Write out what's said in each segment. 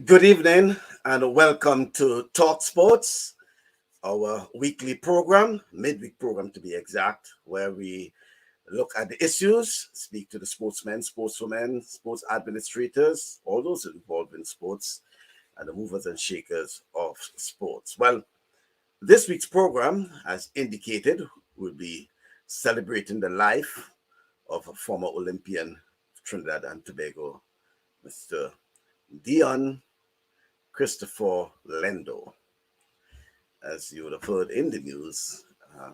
Good evening and welcome to TalkSports, our weekly program, midweek program to be exact, where we look at the issues, speak to the sportsmen, sportswomen, sports administrators, all those involved in sports, and the movers and shakers of sports. Well, this week's program, as indicated, will be celebrating the life of a former Olympian of Trinidad and Tobago, Mr. Deon Christopher Lendore. As you would have heard in the news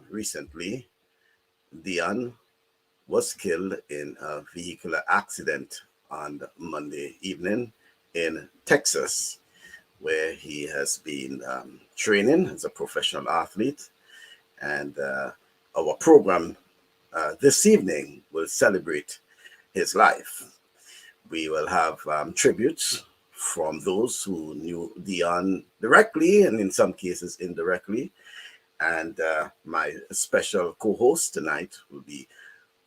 recently, Deon was killed in a vehicular accident on Monday evening in Texas, where he has been training as a professional athlete. And our program this evening will celebrate his life. We will have tributes from those who knew Deon directly and in some cases indirectly. And my special co-host tonight will be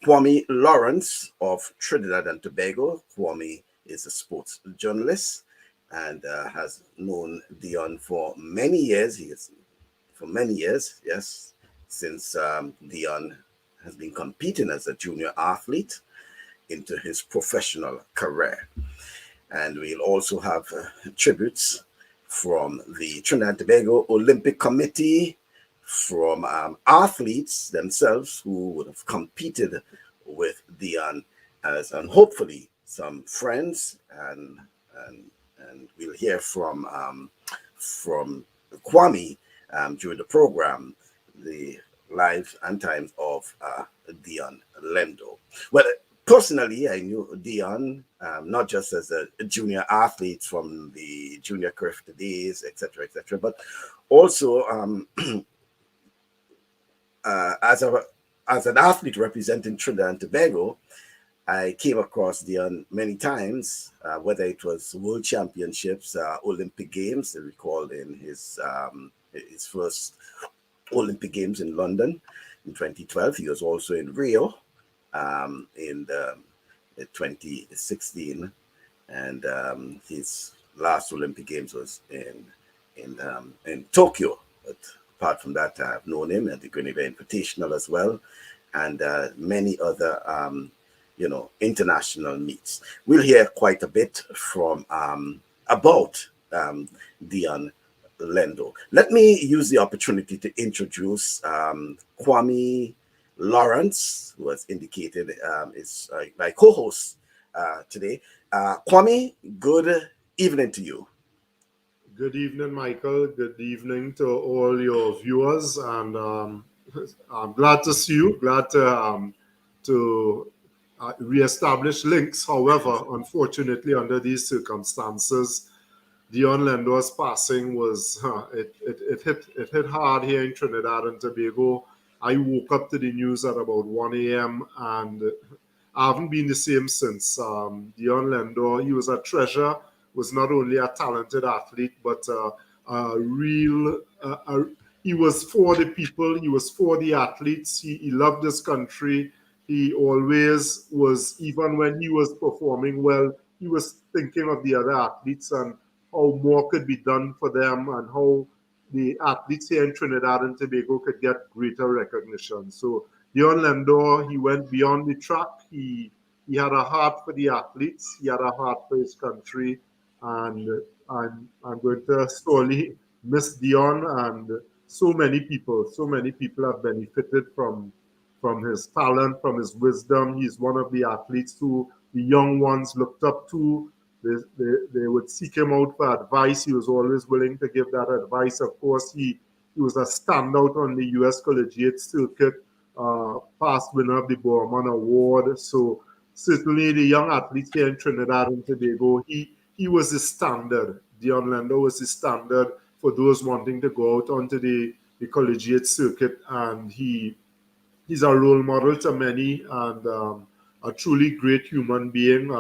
Kwame Lawrence of Trinidad and Tobago. Kwame is a sports journalist and has known Deon for many years. Yes, since Deon has been competing as a junior athlete into his professional career. And we'll also have tributes from the Trinidad and Tobago Olympic Committee, from athletes themselves who would have competed with Deon, and hopefully some friends, and we'll hear from Kwame during the program, the lives and times of Deon Lendore. Well, personally, I knew Deon not just as a junior athlete from the junior curve days, etc., but also as an athlete representing Trinidad and Tobago. I came across Deon many times, whether it was World Championships, Olympic Games. I recall in his first Olympic Games in London in 2012. He was also in Rio in 2016, and his last Olympic Games was in Tokyo. But apart from that, I've known him at the Greenway Invitational as well, and many other international meets. We'll hear quite a bit from about Deon Lendore. Let me use the opportunity to introduce Kwame Lawrence, who has indicated is my co-host today. Kwame, good evening to you. Good evening, Michael. Good evening to all your viewers, and I'm glad to see you. Glad to reestablish links. However, unfortunately, under these circumstances, Deon Lendore's passing was it hit hard here in Trinidad and Tobago. I woke up to the news at about 1 a.m. and I haven't been the same since. Deon Lendore, he was a treasure, was not only a talented athlete, but he was for the people, he was for the athletes, he loved this country. He always was, even when he was performing well, he was thinking of the other athletes and how more could be done for them and how the athletes here in Trinidad and Tobago could get greater recognition. So Deon Lendore, he went beyond the track. He had a heart for the athletes. He had a heart for his country. And I'm going to sorely miss Deon, and so many people have benefited from his talent, from his wisdom. He's one of the athletes who the young ones looked up to. They would seek him out for advice. He was always willing to give that advice. Of course, he was a standout on the U.S. collegiate circuit, past winner of the Borman Award. So certainly the young athletes here in Trinidad and Tobago, he was the standard. Deon Lendore was the standard for those wanting to go out onto the collegiate circuit, and he's a role model to many, and a truly great human being.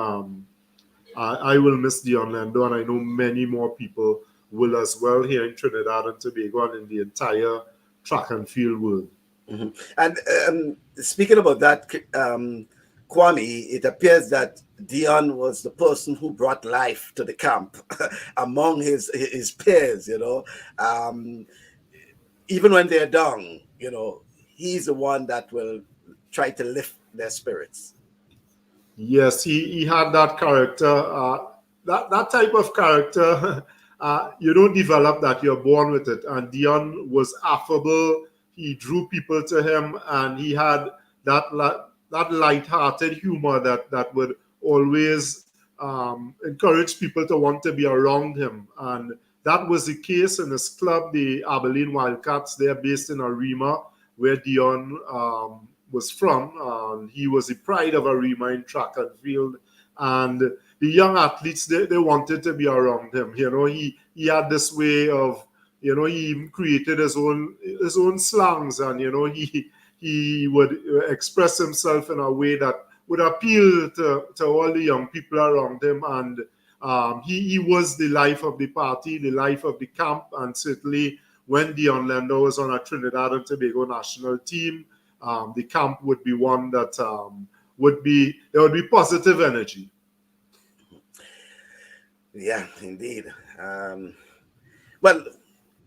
I will miss Deon Lendore, and I know many more people will as well here in Trinidad and Tobago and in the entire track and field world. Mm-hmm. And speaking about that, Kwame, it appears that Deon was the person who brought life to the camp among his peers, Um, even when they're down, he's the one that will try to lift their spirits. Yes, he had that character, that type of character. You don't develop that; you're born with it. And Dion was affable. He drew people to him, and he had that light-hearted humor that would always encourage people to want to be around him. And that was the case in his club, the Abilene Wildcats. They're based in Arima, where Dion was from. He was the pride of Arima in track and field. And the young athletes, they wanted to be around him. He had this way of, he even created his own slangs, and he would express himself in a way that would appeal to all the young people around him. And he was the life of the party, the life of the camp, and certainly when Deon Lendore was on a Trinidad and Tobago national team, the camp would be one that there would be positive energy. Yeah, indeed. Well,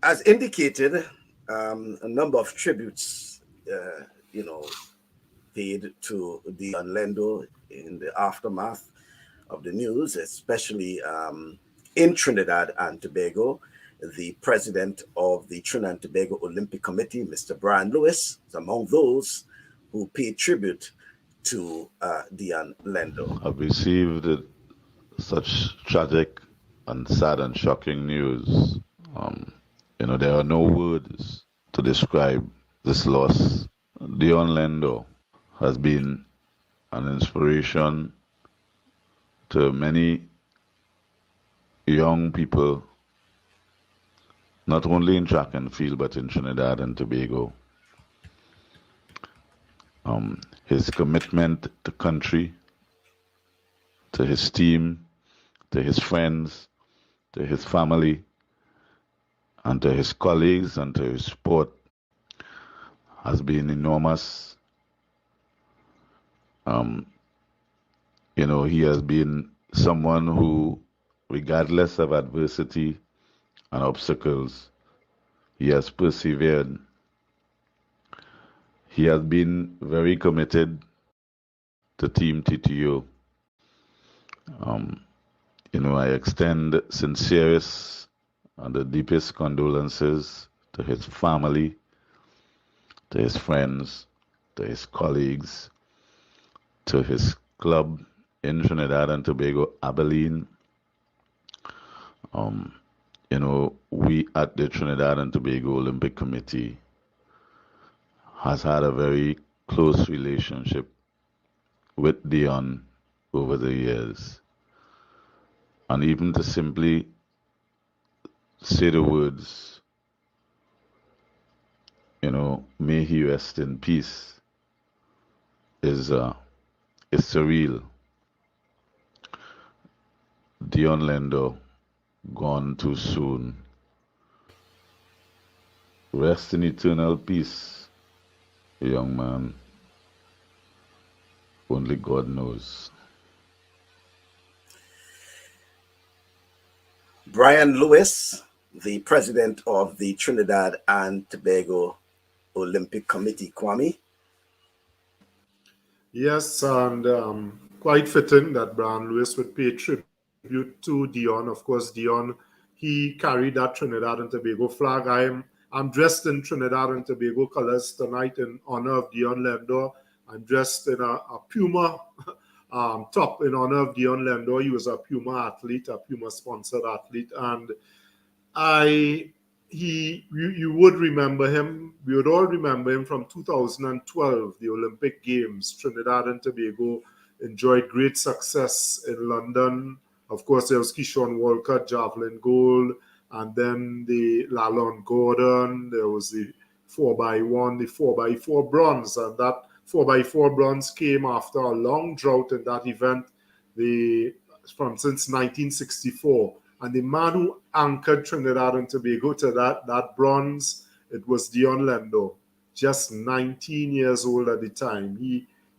as indicated, a number of tributes, paid to Deon Lendore in the aftermath of the news, especially in Trinidad and Tobago. The president of the Trinidad and Tobago Olympic Committee, Mr. Brian Lewis, is among those who paid tribute to Deon Lendore. I've received such tragic and sad and shocking news. There are no words to describe this loss. Deon Lendore has been an inspiration to many young people, not only in track and field, but in Trinidad and Tobago. His commitment to country, to his team, to his friends, to his family, and to his colleagues and to his sport has been enormous. He has been someone who, regardless of adversity and obstacles, he has persevered. He has been very committed to Team TTO. I extend sincerest and the deepest condolences to his family, to his friends, to his colleagues, to his club in Trinidad and Tobago, Abilene. We at the Trinidad and Tobago Olympic Committee has had a very close relationship with Deon over the years. And even to simply say the words, may he rest in peace, is surreal. Deon Lendore, gone too soon. Rest in eternal peace, young man. Only God knows. Brian Lewis, the president of the Trinidad and Tobago Olympic Committee, Kwame. Yes, and quite fitting that Brian Lewis would pay tribute to Deon. Of course, Deon, he carried that Trinidad and Tobago flag. I'm dressed in Trinidad and Tobago colors tonight in honor of Deon Lendore. I'm dressed in a Puma top in honor of Deon Lendore. He was a Puma athlete, a Puma sponsored athlete, and you would remember him. We would all remember him from 2012, the Olympic Games. Trinidad and Tobago enjoyed great success in London. Of course, there was Keyshawn Walcott, javelin gold, and then the Lalon Gordon. There was the 4x1, the 4x4 bronze, and that 4x4 bronze came after a long drought in that event, since 1964. And the man who anchored Trinidad and Tobago to that bronze, it was Deon Lendore, just 19 years old at the time.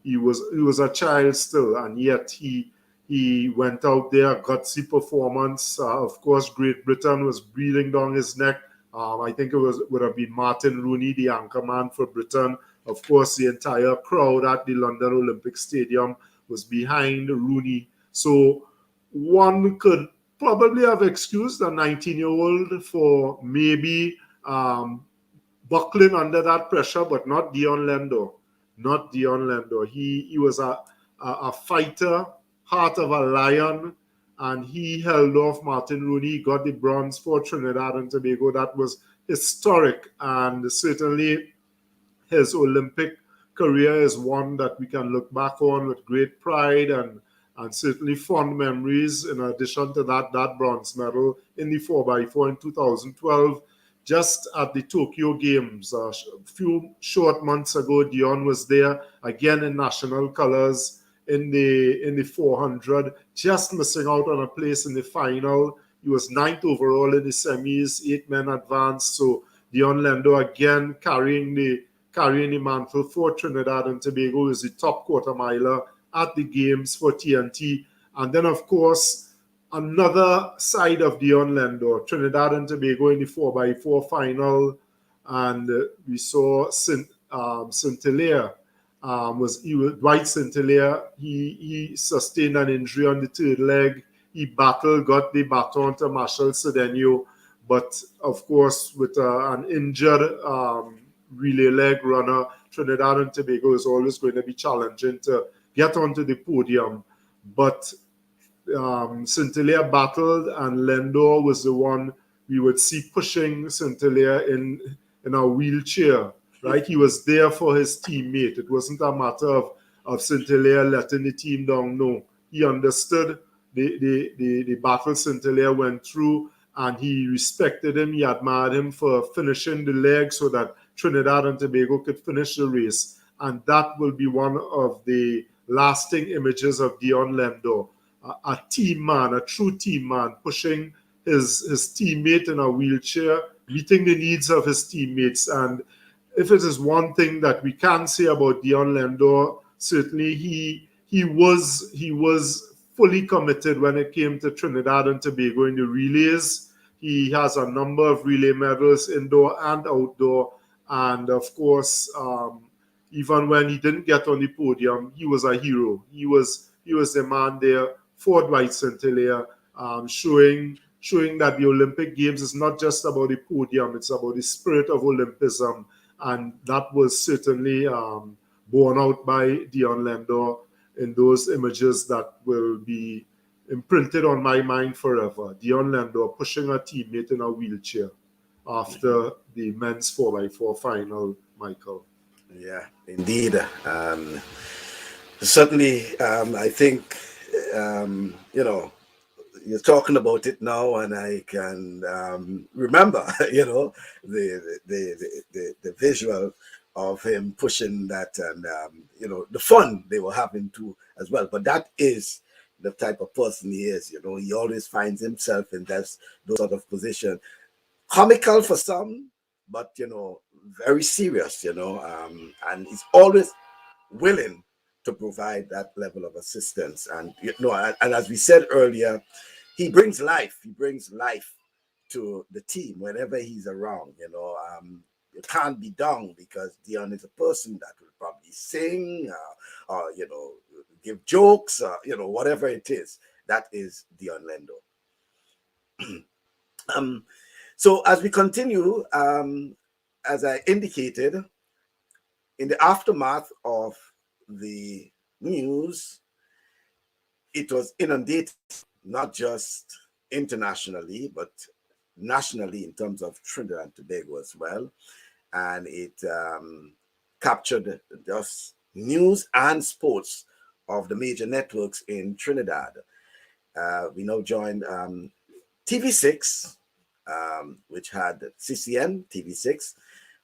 He was a child still, and yet he went out there, gutsy performance. Of course, Great Britain was breathing down his neck. I think would have been Martin Rooney, the anchor man for Britain. Of course, the entire crowd at the London Olympic Stadium was behind Rooney. So one could probably have excused a 19-year-old for maybe buckling under that pressure, but not Deon Lendore. Not Deon Lendore. He was a fighter, heart of a lion, and he held off Martin Rooney, got the bronze for Trinidad and Tobago. That was historic, and certainly his Olympic career is one that we can look back on with great pride and certainly fond memories. In addition to that bronze medal in the 4x4 in 2012, just at the Tokyo Games. A few short months ago, Deon was there again in national colors in the 400, just missing out on a place in the final. He was 9th overall in the semis, 8 men advanced. So Deon Lendore again carrying the mantle for Trinidad and Tobago, is the top quarter miler at the games for TNT. And then, of course, another side of Deon Lendore, Trinidad and Tobago in the 4x4 final, and we saw St-Hilaire. Dwight St-Hilaire. He sustained an injury on the third leg. He got the baton to Marshall Cedeno, but of course, with an injured relay leg runner, Trinidad and Tobago is always going to be challenging to get onto the podium. But St-Hilaire battled, and Lendore was the one we would see pushing St-Hilaire in a wheelchair, right? He was there for his teammate. It wasn't a matter of St-Hilaire letting the team down. No, he understood the battle St-Hilaire went through, and he respected him. He admired him for finishing the leg so that Trinidad and Tobago could finish the race. And that will be one of the lasting images of Deon Lendore. A team man, a true team man, pushing his teammate in a wheelchair, meeting the needs of his teammates. And if it is one thing that we can say about Deon Lendore, certainly he was fully committed when it came to Trinidad and Tobago in the relays. He has a number of relay medals, indoor and outdoor. And of course, even when he didn't get on the podium, he was a hero. He was the man there for Dwight St-Hilaire, showing that the Olympic Games is not just about the podium, it's about the spirit of Olympism. And that was certainly borne out by Deon Lendore in those images that will be imprinted on my mind forever. Deon Lendore pushing a teammate in a wheelchair after the men's 4x4 final, Michael. Yeah, indeed. Certainly, I think, you're talking about it now, and I can remember, the visual of him pushing that, and the fun they were having too as well. But that is the type of person he is. He always finds himself in those sort of position, comical for some, but very serious. And he's always willing to provide that level of assistance. And and as we said earlier, he brings life. He brings life to the team whenever he's around. It can't be done because Deon is a person that will probably sing, or give jokes, whatever it is. That is Deon Lendore. So as we continue, as I indicated, in the aftermath of the news, it was inundated, not just internationally, but nationally in terms of Trinidad and Tobago as well. And it captured just news and sports of the major networks in Trinidad. We now joined TV6, which had CCN TV6,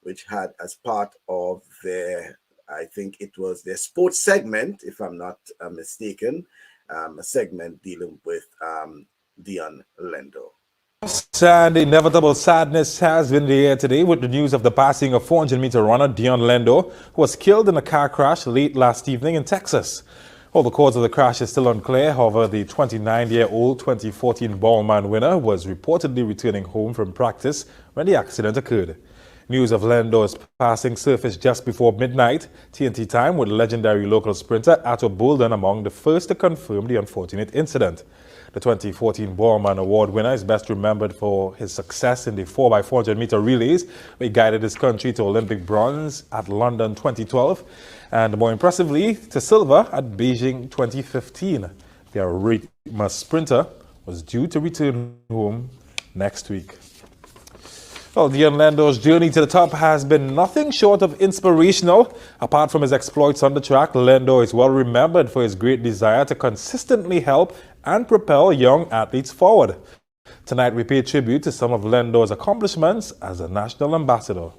which had as part of their, I think it was their sports segment, if I'm not mistaken, a segment dealing with Deon Lendore. And inevitable sadness has been in the air today with the news of the passing of 400-meter runner Deon Lendore, who was killed in a car crash late last evening in Texas. Well, the cause of the crash is still unclear. However, the 29-year-old 2014 Ballman winner was reportedly returning home from practice when the accident occurred. News of Lendore's passing surfaced just before midnight TNT time, with legendary local sprinter Atto Boulden among the first to confirm the unfortunate incident. The 2014 Ballman Award winner is best remembered for his success in the 4x400-meter relays, where he guided his country to Olympic bronze at London 2012, and more impressively, to silver at Beijing 2015. The Arrhythmus sprinter was due to return home next week. Well, Deon Lendore's journey to the top has been nothing short of inspirational. Apart from his exploits on the track, Lendore is well remembered for his great desire to consistently help and propel young athletes forward. Tonight, we pay tribute to some of Lendore's accomplishments as a national ambassador.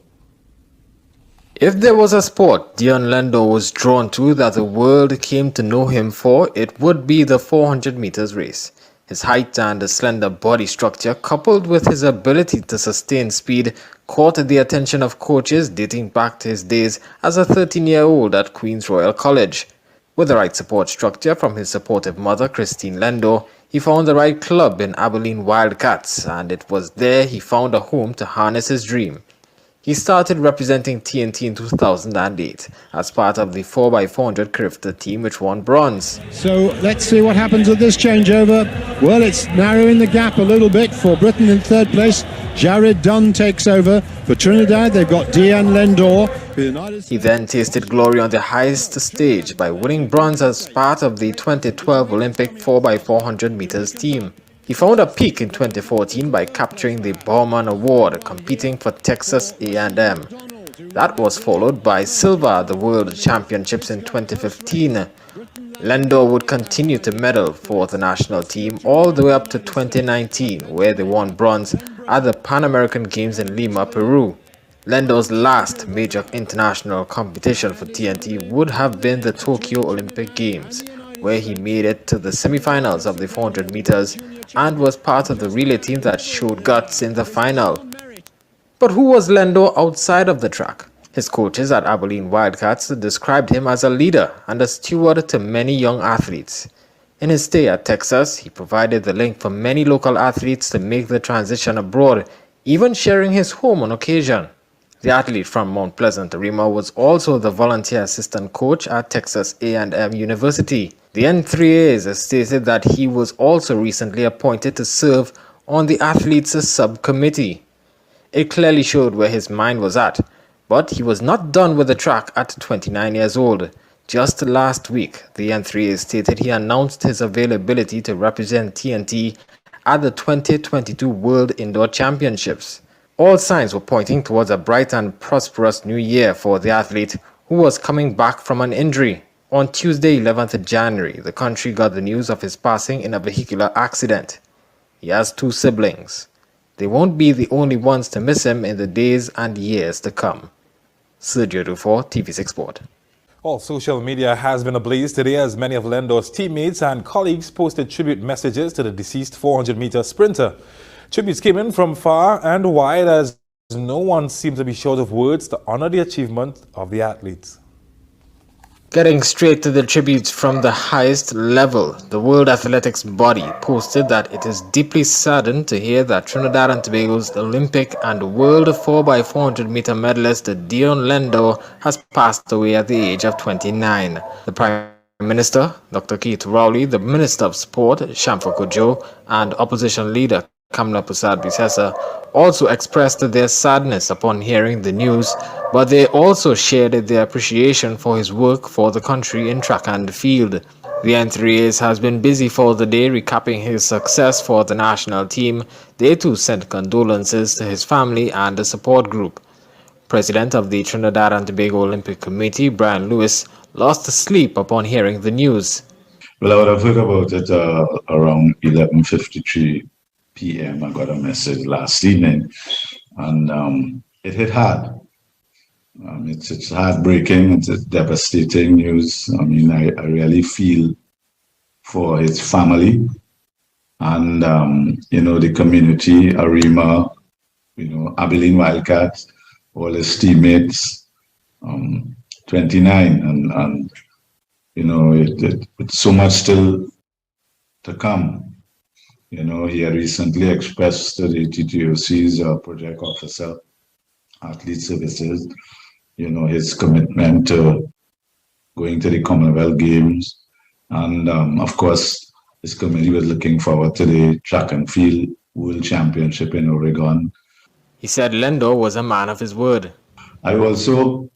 If there was a sport Deon Lendore was drawn to that the world came to know him for, it would be the 400 meters race. His height and a slender body structure, coupled with his ability to sustain speed, caught the attention of coaches dating back to his days as a 13-year-old at Queen's Royal College. With the right support structure from his supportive mother, Christine Lendore, he found the right club in Abilene Wildcats, and it was there he found a home to harness his dream. He started representing TNT in 2008 as part of the 4x400 Crifter team, which won bronze. So let's see what happens with this changeover. Well, it's narrowing the gap a little bit for Britain in third place. Jared Dunn takes over. For Trinidad, they've got Deon Lendore. He then tasted glory on the highest stage by winning bronze as part of the 2012 Olympic 4x400 meters team. He found a peak in 2014 by capturing the Bowman Award, competing for Texas A&M. That was followed by silver at the World Championships in 2015. Lendore would continue to medal for the national team all the way up to 2019, where they won bronze at the Pan American Games in Lima, Peru. Lendore's last major international competition for TNT would have been the Tokyo Olympic Games, where he made it to the semi-finals of the 400 meters and was part of the relay team that showed guts in the final. But who was Lendore outside of the track? His coaches at Abilene Wildcats described him as a leader and a steward to many young athletes. In his stay at Texas, he provided the link for many local athletes to make the transition abroad, even sharing his home on occasion. The athlete from Mount Pleasant, Arima, was also the volunteer assistant coach at Texas A&M University. The N3As stated that he was also recently appointed to serve on the athletes' subcommittee. It clearly showed where his mind was at, but he was not done with the track at 29 years old. Just last week, the N3A stated he announced his availability to represent TNT at the 2022 World Indoor Championships. All signs were pointing towards a bright and prosperous new year for the athlete, who was coming back from an injury. On Tuesday, 11th January, the country got the news of his passing in a vehicular accident. He has two siblings. They won't be the only ones to miss him in the days and years to come. Sergio Dufour, TV6 Sport. All social media has been ablaze today as many of Lendore's teammates and colleagues posted tribute messages to the deceased 400-meter sprinter. Tributes came in from far and wide as no one seemed to be short of words to honor the achievement of the athletes. Getting straight to the tributes from the highest level, the World Athletics body posted that it is deeply saddened to hear that Trinidad and Tobago's Olympic and World 4x400 meter medalist Deon Lendore has passed away at the age of 29. The Prime Minister, Dr. Keith Rowley, the Minister of Sport, Shamfa Kojo, and Opposition Leader Kamla Persad-Bissessa also expressed their sadness upon hearing the news, but they also shared their appreciation for his work for the country in track and field. The N3As has been busy for the day recapping his success for the national team. They too sent condolences to his family and the support group. President of the Trinidad and Tobago Olympic Committee, Brian Lewis, lost sleep upon hearing the news. Well, I would have heard about it around 11:53 p.m. I got a message last evening, and it hit hard. It's heartbreaking. It's devastating news. I mean, I really feel for his family, and the community, Arima, Abilene Wildcats, all his teammates, 29, and it's so much still to come. He had recently expressed to the TTOC's project officer, athlete services, his commitment to going to the Commonwealth Games. And of course, his committee was looking forward to the track and field World Championship in Oregon. He said Lendore was a man of his word. I also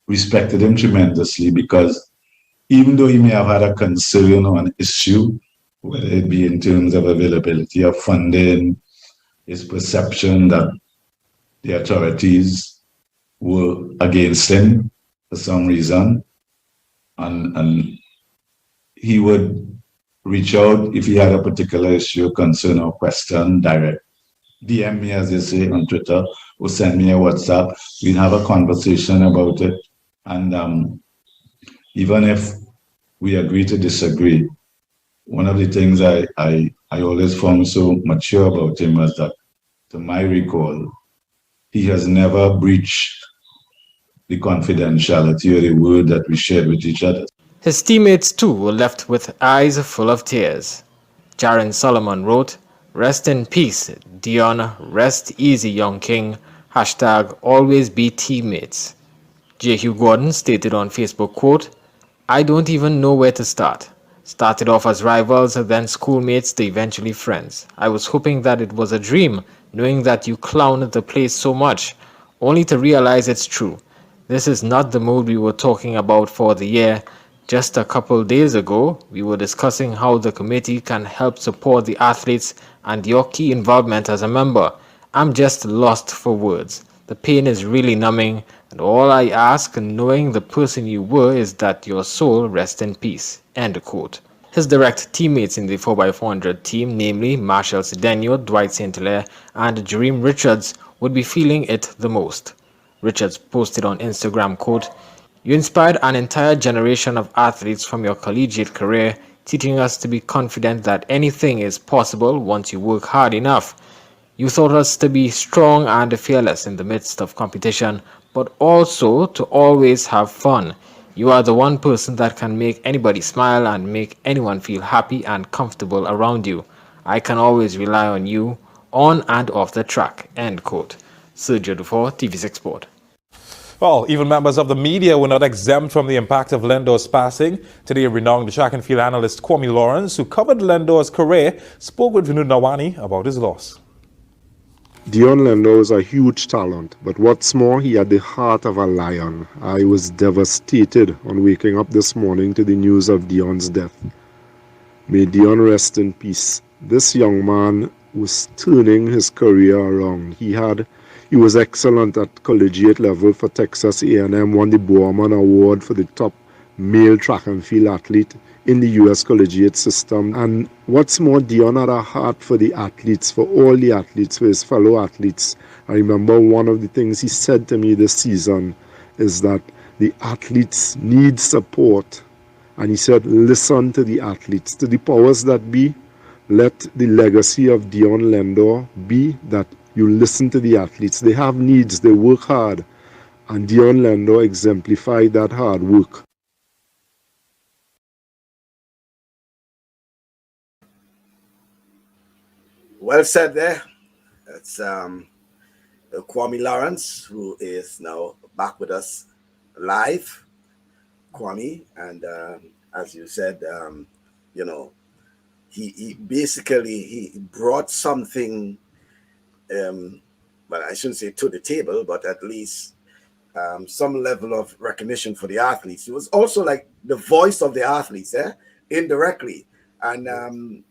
respected him tremendously because even though he may have had a concern or an issue, whether it be in terms of availability of funding, his perception that the authorities were against him for some reason, and he would reach out if he had a particular issue, concern, or question, direct. DM me, as they say, on Twitter, or send me a WhatsApp. We'd have a conversation about it. And even if we agree to disagree, one of the things I always found so mature about him was that, to my recall, he has never breached the confidentiality or the word that we shared with each other. His teammates too were left with eyes full of tears. Jaren Solomon wrote, "Rest in peace, Deon, rest easy, young king, #always be teammates." J. Hugh Gordon stated on Facebook, quote, "I don't even know where to start. Started off as rivals, then schoolmates, to eventually friends. I was hoping that it was a dream, knowing that you clowned the place so much, only to realize it's true. This is not the mood we were talking about for the year. Just a couple days ago, we were discussing how the committee can help support the athletes and your key involvement as a member. I'm just lost for words. The pain is really numbing, and all I ask, knowing the person you were, is that your soul rest in peace." End quote. His direct teammates in the 4x400 team, namely Marshall Cedeno, Dwight St. Hilaire, and Jareem Richards, would be feeling it the most. Richards posted on Instagram, quote, "You inspired an entire generation of athletes from your collegiate career, teaching us to be confident that anything is possible once you work hard enough. You taught us to be strong and fearless in the midst of competition, but also to always have fun. You are the one person that can make anybody smile and make anyone feel happy and comfortable around you. I can always rely on you, on and off the track." End quote. Sergio Dufour, TV6 Sport. Well, even members of the media were not exempt from the impact of Lendore's passing. Today, renowned track and field analyst Kwame Lawrence, who covered Lendore's career, spoke with Vinod Nawani about his loss. Deon Lendore is a huge talent, but what's more, he had the heart of a lion. I was devastated on waking up this morning to the news of Deon's death. May Deon rest in peace. This young man was turning his career around. He was excellent at collegiate level for Texas A&M, won the Borman Award for the top male track and field athlete in the U.S. collegiate system. And what's more, Deon had a heart for the athletes, for all the athletes, for his fellow athletes. I remember one of the things he said to me this season is that the athletes need support. And he said, listen to the athletes, to the powers that be. Let the legacy of Deon Lendore be that you listen to the athletes. They have needs, they work hard. And Deon Lendore exemplified that hard work. Well said there. That's Kwame Lawrence, who is now back with us live. Kwame, and as you said, he basically he brought something. Well, I shouldn't say to the table, but at least some level of recognition for the athletes. He was also like the voice of the athletes, indirectly, and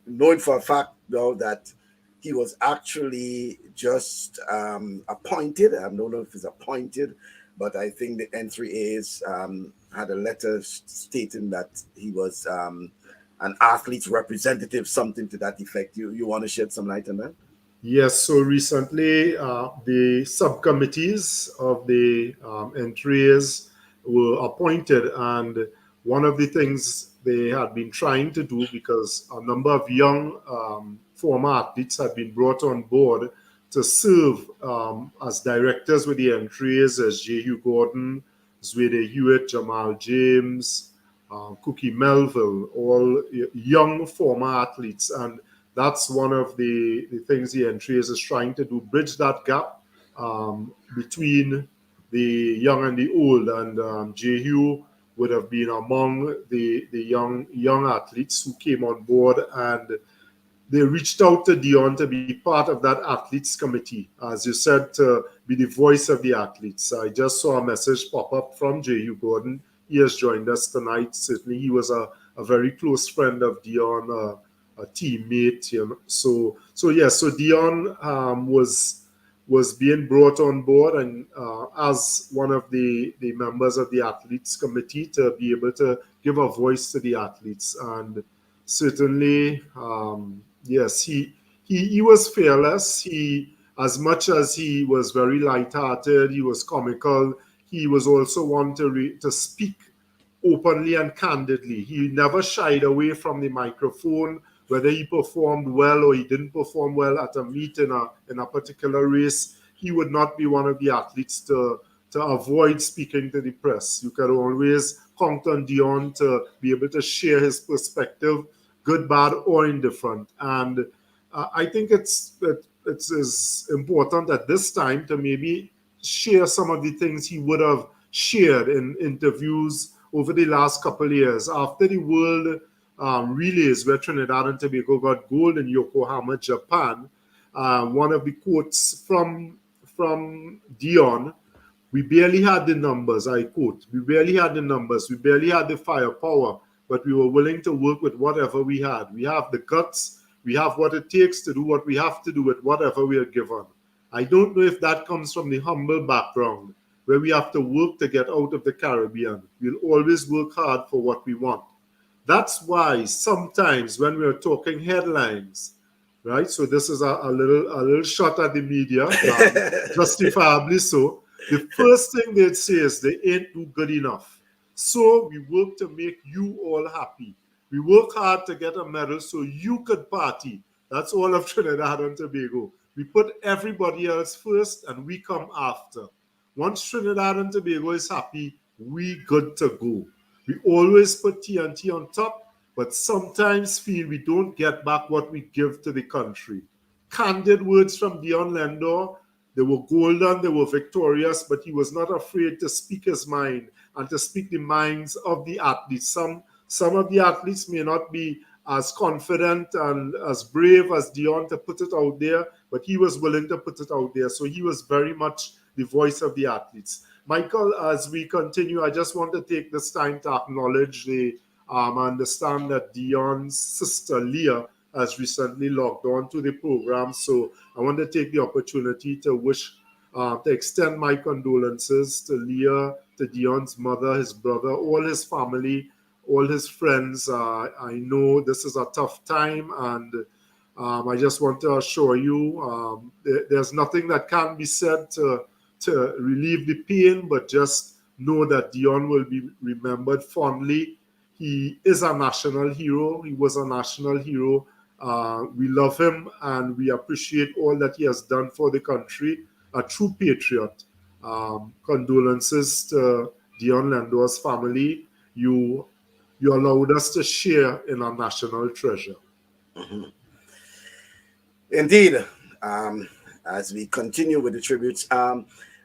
knowing for a fact though that he was actually just appointed. I don't know if he's appointed, but I think the N3As had a letter stating that he was an athlete's representative, something to that effect. You want to shed some light on that? Yes, so recently the subcommittees of the N3As were appointed, and one of the things they had been trying to do, because a number of young former athletes had been brought on board to serve as directors with the entries as J. Hugh Gordon, Zwede Hewitt, Jamal James, Cookie Melville, all young former athletes. And that's one of the things the entries is trying to do, bridge that gap between the young and the old. And J. Hugh would have been among the young athletes who came on board, and they reached out to Deon to be part of that athletes committee, as you said, to be the voice of the athletes. I just saw a message pop up from J. Hugh Gordon. He has joined us tonight. Certainly, he was a very close friend of Deon, a teammate. You know. So Deon was being brought on board, and as one of the members of the athletes committee, to be able to give a voice to the athletes. And certainly, yes, he was fearless. He, as much as he was very light-hearted, he was comical, he was also one to speak openly and candidly. He never shied away from the microphone, whether he performed well or he didn't perform well at a meet in a particular race. He would not be one of the athletes to avoid speaking to the press. You can always count on Deon to be able to share his perspective, good, bad, or indifferent. And I think it's important at this time to maybe share some of the things he would have shared in interviews over the last couple of years. After the World Relays, where Trinidad and Tobago got gold in Yokohama, Japan, one of the quotes from Deon, "We barely had the numbers," I quote, "we barely had the numbers, we barely had the firepower, but we were willing to work with whatever we had. We have the guts, we have what it takes to do what we have to do with whatever we are given." I don't know if that comes from the humble background where we have to work to get out of the Caribbean. We'll always work hard for what we want. That's why sometimes when we're talking headlines, right? So this is a little shot at the media, justifiably so. The first thing they'd say is they ain't do good enough. So we work to make you all happy. We work hard to get a medal so you could party. That's all of Trinidad and Tobago. We put everybody else first and we come after. Once Trinidad and Tobago is happy, we good to go. We always put TNT on top, but sometimes feel we don't get back what we give to the country. Candid words from Deon Lendore. They were golden, they were victorious, but he was not afraid to speak his mind and to speak the minds of the athletes. Some of the athletes may not be as confident and as brave as Deon to put it out there, but he was willing to put it out there. So he was very much the voice of the athletes. Michael, as we continue, I just want to take this time to acknowledge understand that Deon's sister Leah has recently logged on to the program. So I want to take the opportunity to extend my condolences to Leah, to Deon's mother, his brother, all his family, all his friends. I know this is a tough time, and I just want to assure you there's nothing that can be said to relieve the pain, but just know that Deon will be remembered fondly. He is a national hero. He was a national hero. We love him and we appreciate all that he has done for the country. A true patriot. Condolences to Deon Lendore's family. You allowed us to share in our national treasure. Mm-hmm. Indeed. As we continue with the tributes,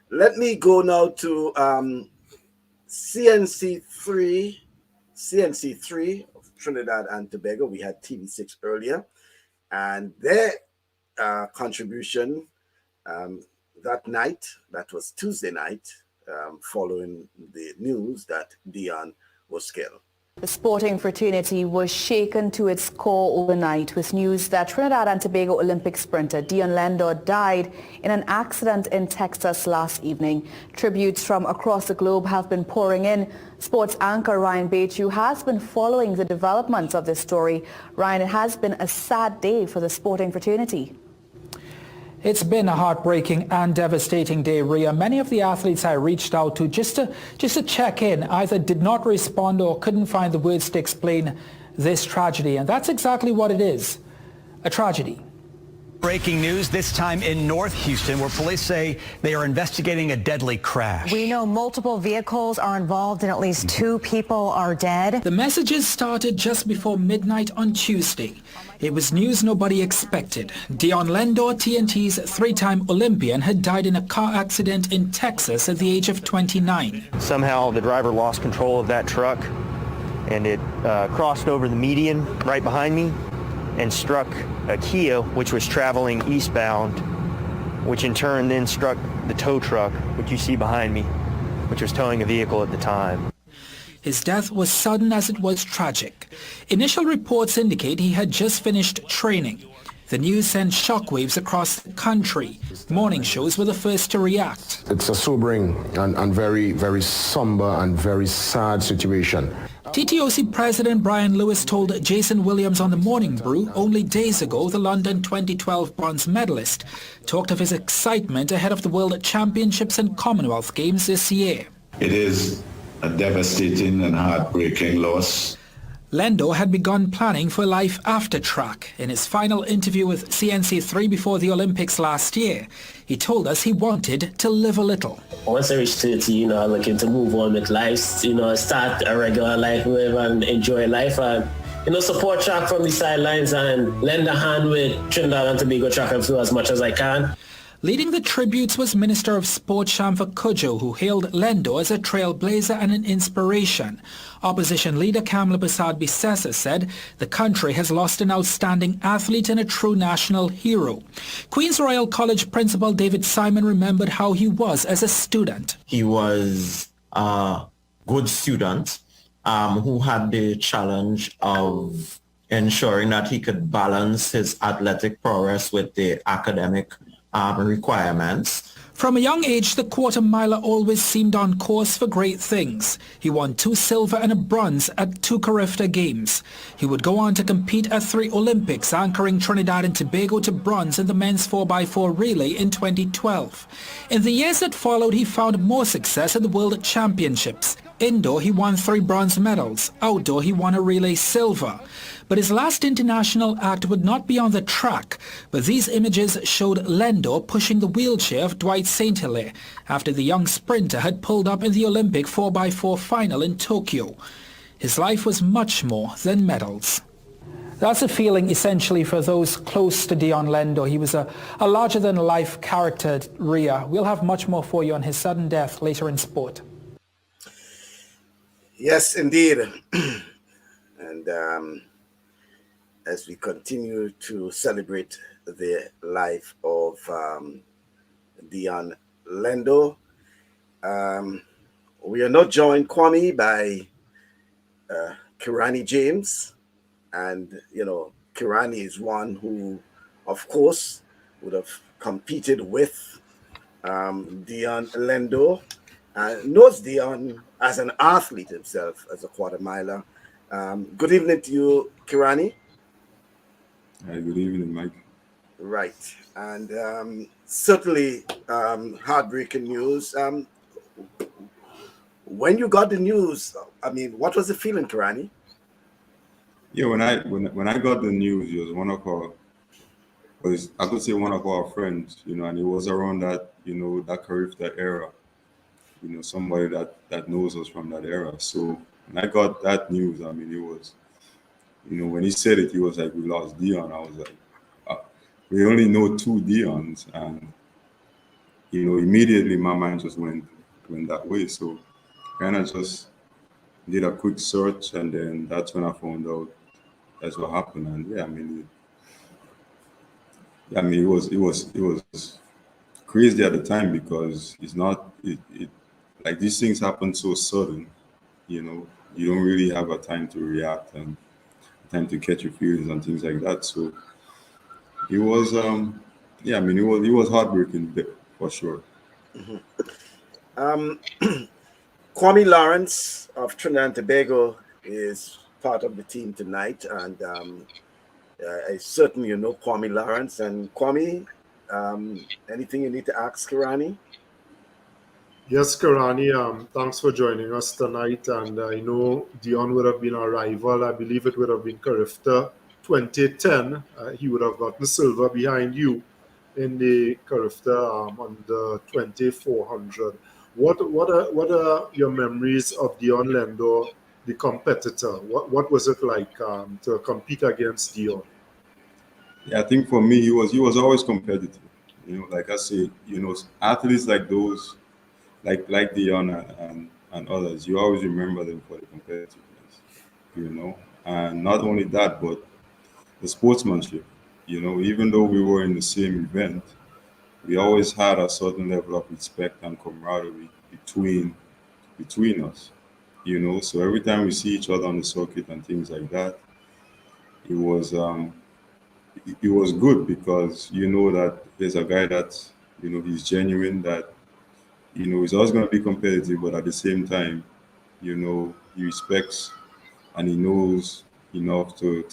let me go now to CNC3 of Trinidad and Tobago. We had TV6 earlier, and their contribution that night, that was Tuesday night, following the news that Deon was killed. The sporting fraternity was shaken to its core overnight with news that Trinidad and Tobago Olympic sprinter Deon Lendore died in an accident in Texas last evening. Tributes from across the globe have been pouring in. Sports anchor Ryan Bechu has been following the developments of this story. Ryan, it has been a sad day for the sporting fraternity. It's been a heartbreaking and devastating day, Ria. Many of the athletes I reached out to just to check in either did not respond or couldn't find the words to explain this tragedy. And that's exactly what it is, a tragedy. Breaking news, this time in North Houston, where police say they are investigating a deadly crash. We know multiple vehicles are involved and at least 2 people are dead. The messages started just before midnight on Tuesday. It was news nobody expected. Deon Lendore, TNT's 3-time Olympian, had died in a car accident in Texas at the age of 29. Somehow the driver lost control of that truck and it crossed over the median right behind me and struck a Kia, which was traveling eastbound, which in turn then struck the tow truck, which you see behind me, which was towing a vehicle at the time. His death was sudden as it was tragic. Initial reports indicate he had just finished training. The news sent shockwaves across the country. Morning shows were the first to react. It's a sobering and very, very somber and very sad situation. TTOC President Brian Lewis told Jason Williams on the Morning Brew only days ago the London 2012 bronze medalist talked of his excitement ahead of the World Championships and Commonwealth Games this year. It is a devastating and heartbreaking loss. Lendore had begun planning for life after track. In his final interview with CNC3 before the Olympics last year, he told us he wanted to live a little. Once I reach 30, I'm looking to move on with life, start a regular life, live and enjoy life, and, support track from the sidelines and lend a hand with Trinidad and Tobago track and field as much as I can. Leading the tributes was Minister of Sport Shamfa Cudjoe, who hailed Lendore as a trailblazer and an inspiration. Opposition leader Kamla Persad-Bissessa said the country has lost an outstanding athlete and a true national hero. Queen's Royal College Principal David Simon remembered how he was as a student. He was a good student who had the challenge of ensuring that he could balance his athletic prowess with the academic requirements. From a young age, the quarter-miler always seemed on course for great things. He won 2 silver and a bronze at 2 Carifta Games. He would go on to compete at 3 Olympics, anchoring Trinidad and Tobago to bronze in the men's 4x4 relay in 2012. In the years that followed, he found more success at the World Championships. Indoor, he won 3 bronze medals. Outdoor, he won a relay silver. But his last international act would not be on the track. But these images showed Lendore pushing the wheelchair of Dwight St. Hilaire after the young sprinter had pulled up in the Olympic 4x4 final in Tokyo. His life was much more than medals. That's a feeling essentially for those close to Deon Lendore. He was a larger-than-life character, Ria. We'll have much more for you on his sudden death later in sport. Yes, indeed. And as we continue to celebrate the life of Deon Lendore, we are not joined, Kwame, by Kirani James. And, Kirani is one who, of course, would have competed with Deon Lendore. Knows Deon as an athlete himself, as a quarter-miler. Good evening to you, Kirani. Hi, good evening, Mike. Right. And certainly heartbreaking news. When you got the news, what was the feeling, Kirani? Yeah, when I got the news, it was one of our friends, and it was around that, that Carifta era. Somebody that knows us from that era. So when I got that news, it was, when he said it, he was like, we lost Deon. I was like, we only know 2 Deons. And, immediately my mind just went that way. So kind of just did a quick search, and then that's when I found out that's what happened. And it was crazy at the time, because it's not, like these things happen so sudden, you don't really have a time to react and time to catch your feelings and things like that. So it was, it was heartbreaking for sure. Mm-hmm. Kwame Lawrence of Trinidad and Tobago is part of the team tonight, and I certainly know Kwame Lawrence. And Kwame, Anything you need to ask Kirani? Yes, Karani, thanks for joining us tonight. And I know Deon would have been our rival. I believe it would have been Carifta 2010. He would have gotten silver behind you in the Carifta on the 2400. What are your memories of Deon Lendore, the competitor? What was it like to compete against Deon? Yeah, I think for me, he was always competitive. Like I say, athletes like those, like Dion and others, you always remember them for the competitiveness. And not only that, but the sportsmanship. Even though we were in the same event, we always had a certain level of respect and camaraderie between us. So every time we see each other on the circuit and things like that, it was it was good because you know that there's a guy that he's genuine, that he's always going to be competitive, but at the same time, he respects and he knows enough to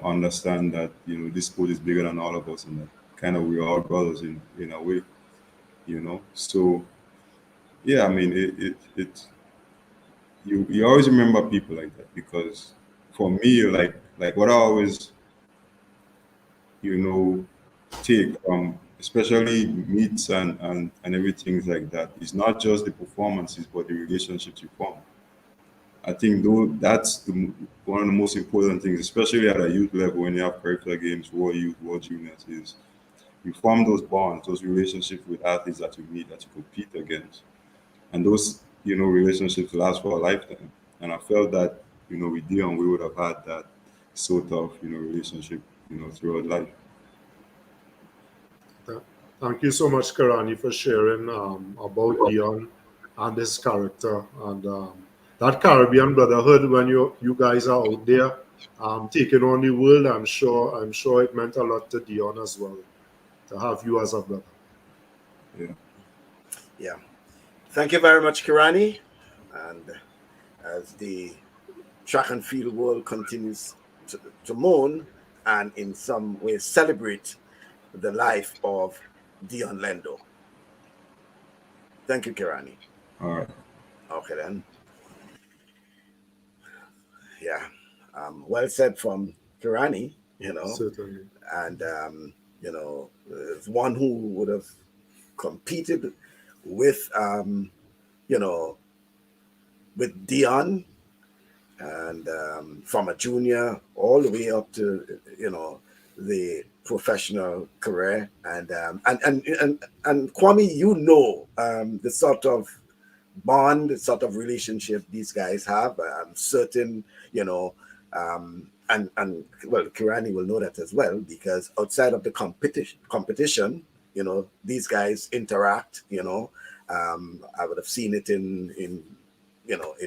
understand that this sport is bigger than all of us, and that kind of we're all brothers in a way. So yeah, I mean you always remember people like that, because for me, like what I always you know take especially meets and everything like that, it's not just the performances but the relationships you form. I think though that's one of the most important things, especially at a youth level when you have curricular games, world youth, world juniors, is you form those bonds, those relationships with athletes that you meet, that you compete against, and those relationships last for a lifetime. And I felt that with Dion we would have had that sort of relationship throughout life. Thank you so much, Karani, for sharing about Dion and his character and that Caribbean brotherhood. When you guys are out there taking on the world, I'm sure it meant a lot to Dion as well to have you as a brother. Yeah. Thank you very much, Kirani. And as the track and field world continues to mourn and in some ways celebrate the life of Deon Lendore. Thank you, Kirani. All right. Okay, then. Yeah. Well said from Kirani, Certainly. and, as one who would have competed with, with Deon, and from a junior all the way up to the professional career, and Kwame, the sort of bond, the sort of relationship these guys have. Certain, and well, Kirani will know that as well, because outside of the competition, these guys interact. I would have seen it in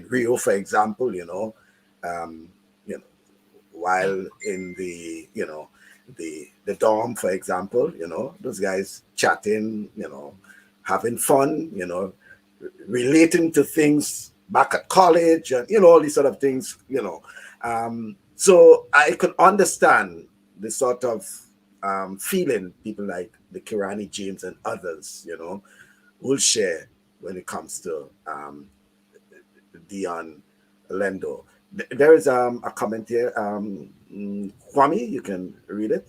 Rio, for example. While in the dorm, for example, those guys chatting, having fun, relating to things back at college, and all these sort of things. So I could understand the sort of feeling people like the Kirani James and others, will share when it comes to Deon Lendore. There is a comment here. Kwame, you can read it.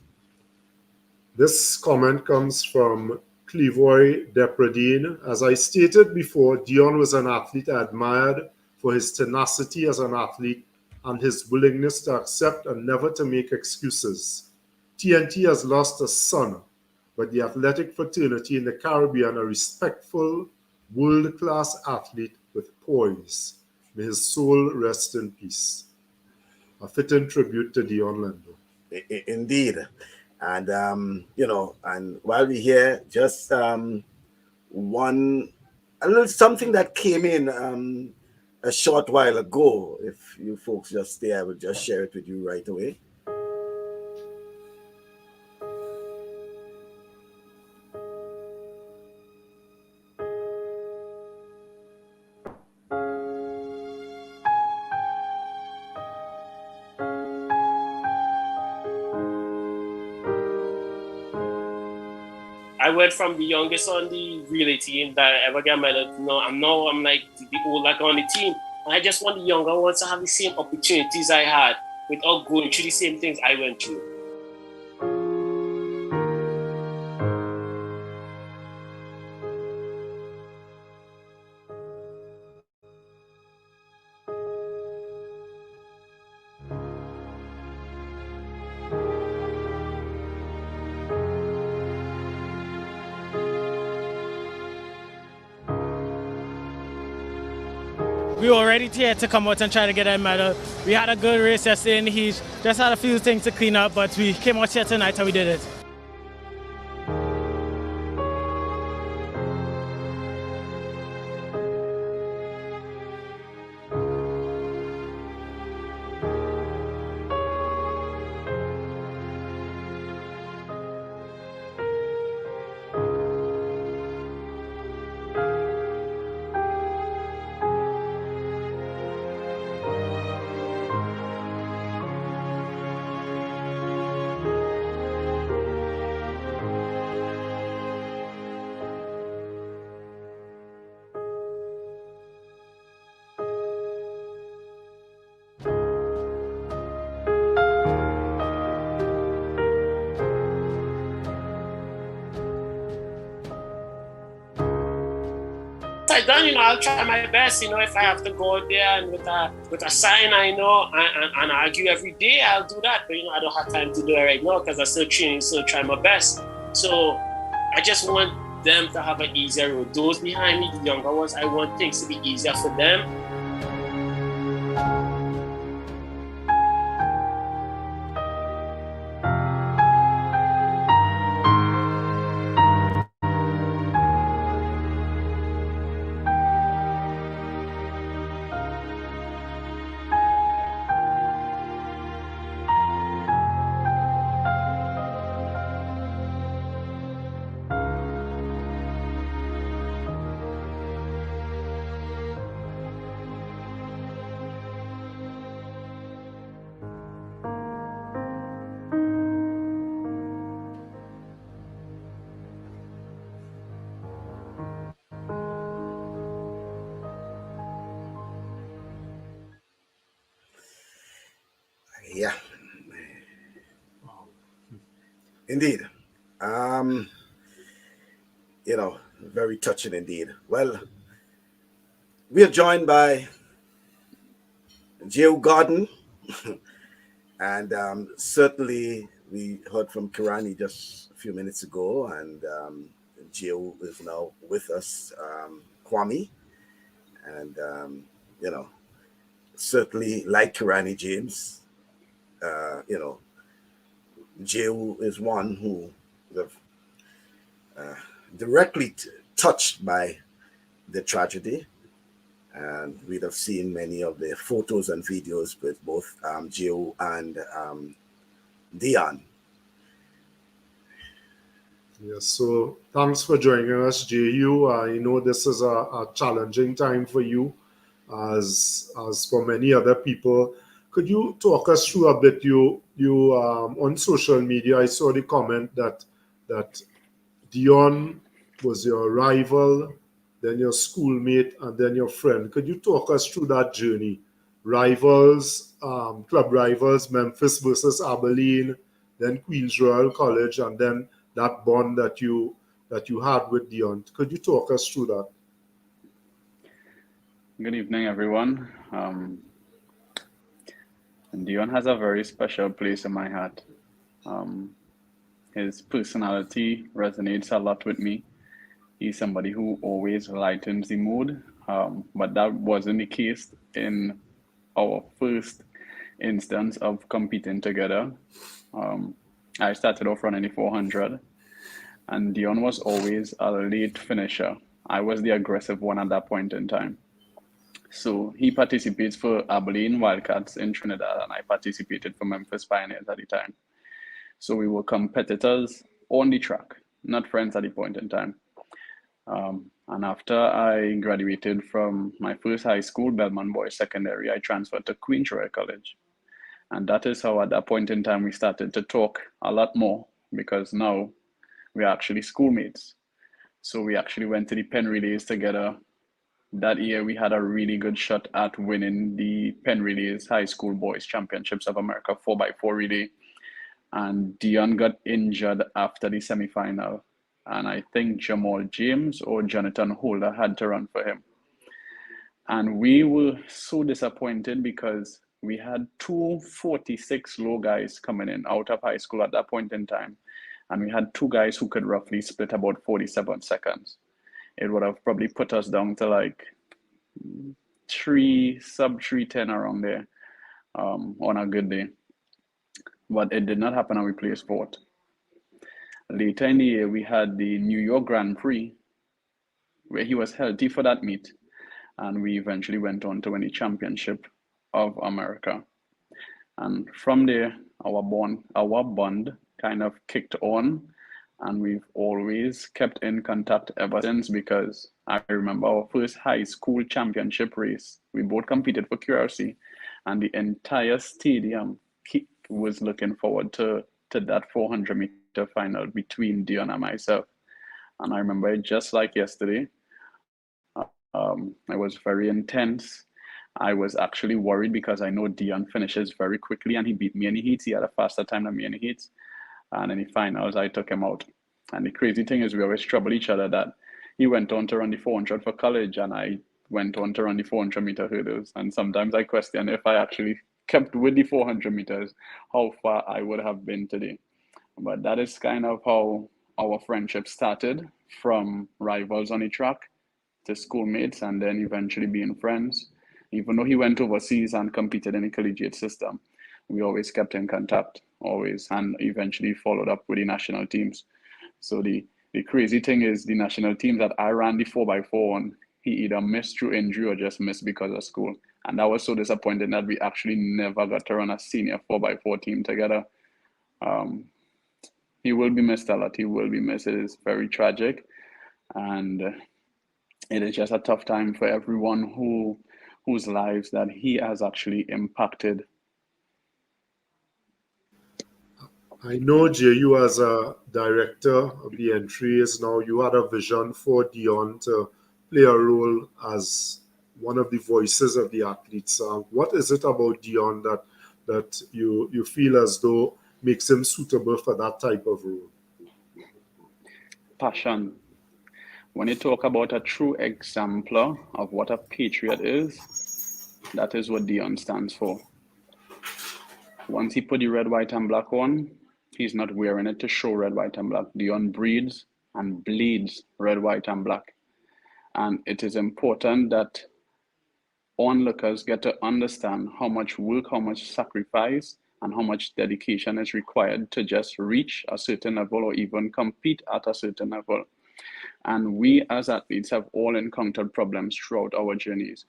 This comment comes from Clevoy Depredine. As I stated before, Deon was an athlete I admired for his tenacity as an athlete and his willingness to accept and never to make excuses. TNT has lost a son, but the athletic fraternity in the Caribbean a respectful, world-class athlete with poise. May his soul rest in peace. A fitting tribute to Deon Lendore. Indeed. And, and while we're here, just a little something that came in a short while ago. If you folks just stay, I will just share it with you right away. I went from the youngest on the relay team that I ever got medal. I'm like the oldest on the team. And I just want the younger ones to have the same opportunities I had without going through the same things I went through. We were ready to come out and try to get a medal. We had a good race yesterday in the heat. Just had a few things to clean up, but we came out here tonight and we did it. I'll try my best, if I have to go out there and with a sign and argue every day, I'll do that. But I don't have time to do it right now because I'm still training, still trying my best. So I just want them to have an easier road. Those behind me, the younger ones, I want things to be easier for them. Yeah. Indeed. Very touching indeed. Well, we are joined by Joe Gordon, and certainly we heard from Kirani just a few minutes ago, and Joe is now with us, Kwame, and certainly like Kirani James, Joe is one who directly touched by the tragedy, and we'd have seen many of the photos and videos with both Joe and Deon. Yes, so thanks for joining us, JU. I know this is a challenging time for you, as for many other people. Could you talk us through a bit? You on social media, I saw the comment that Deon was your rival, then your schoolmate, and then your friend. Could you talk us through that journey? Rivals, club rivals, Memphis versus Abilene, then Queens Royal College, and then that bond that you had with Deon. Could you talk us through that? Good evening, everyone. Deon has a very special place in my heart. His personality resonates a lot with me. He's somebody who always lightens the mood, but that wasn't the case in our first instance of competing together. I started off running the 400, and Deon was always a late finisher. I was the aggressive one at that point in time. So he participates for Abilene Wildcats in Trinidad, and I participated for Memphis Pioneers at the time. So we were competitors on the track, not friends at the point in time. And after I graduated from my first high school, Belmont Boys Secondary, I transferred to Queens Royal College. And that is how at that point in time we started to talk a lot more, because now we are actually schoolmates. So we actually went to the pen relays together. That year, we had a really good shot at winning the pen relays high school boys championships of America 4x4 relay. And Deon got injured after the semifinal. And I think Jamal James or Jonathan Holder had to run for him. And we were so disappointed because we had 246 low guys coming in out of high school at that point in time. And we had two guys who could roughly split about 47 seconds. It would have probably put us down to like sub 310 around there on a good day. But it did not happen and we placed fourth. Later in the year, we had the New York Grand Prix where he was healthy for that meet. And we eventually went on to win the championship of America. And from there, our bond kind of kicked on, and we've always kept in contact ever since, because I remember our first high school championship race. We both competed for QRC, and the entire stadium was looking forward to that 400-meter final between Deon and myself. And I remember it just like yesterday. It was very intense. I was actually worried because I know Deon finishes very quickly, and he beat me in the heats. He had a faster time than me in the heats. And in the finals, I took him out. And the crazy thing is we always trouble each other that he went on to run the 400 for college, and I went on to run the 400-meter hurdles. And sometimes I question if I actually kept with the 400 meters, how far I would have been today. But that is kind of how our friendship started, from rivals on the track to schoolmates, and then eventually being friends. Even though he went overseas and competed in the collegiate system, we always kept in contact, always, and eventually followed up with the national teams. So the crazy thing is the national team that I ran the 4x4 on, he either missed through injury or just missed because of school. And that was so disappointing that we actually never got to run a senior 4x4 team together. He will be missed a lot. He will be missed. It is very tragic. And it is just a tough time for everyone whose lives that he has actually impacted. I know, Jay, you as a director of the entries, now you had a vision for Deon to play a role as one of the voices of the athletes. What is it about Deon that you feel as though makes him suitable for that type of role? Passion. When you talk about a true exemplar of what a patriot is, that is what Deon stands for. Once he put the red, white, and black on, he's not wearing it to show red, white, and black. Deon breathes and bleeds red, white, and black. And it is important that onlookers get to understand how much work, how much sacrifice, and how much dedication is required to just reach a certain level or even compete at a certain level. And we as athletes have all encountered problems throughout our journeys.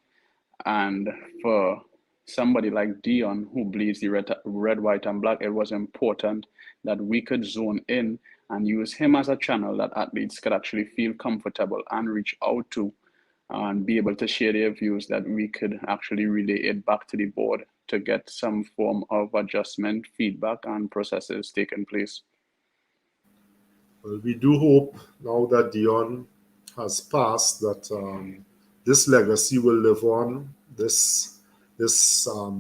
And for somebody like Deon, who bleeds the red, white, and black, it was important that we could zone in and use him as a channel that athletes could actually feel comfortable and reach out to and be able to share their views, that we could actually relay it back to the board to get some form of adjustment, feedback, and processes taking place. Well, we do hope now that Deon has passed that this legacy will live on, this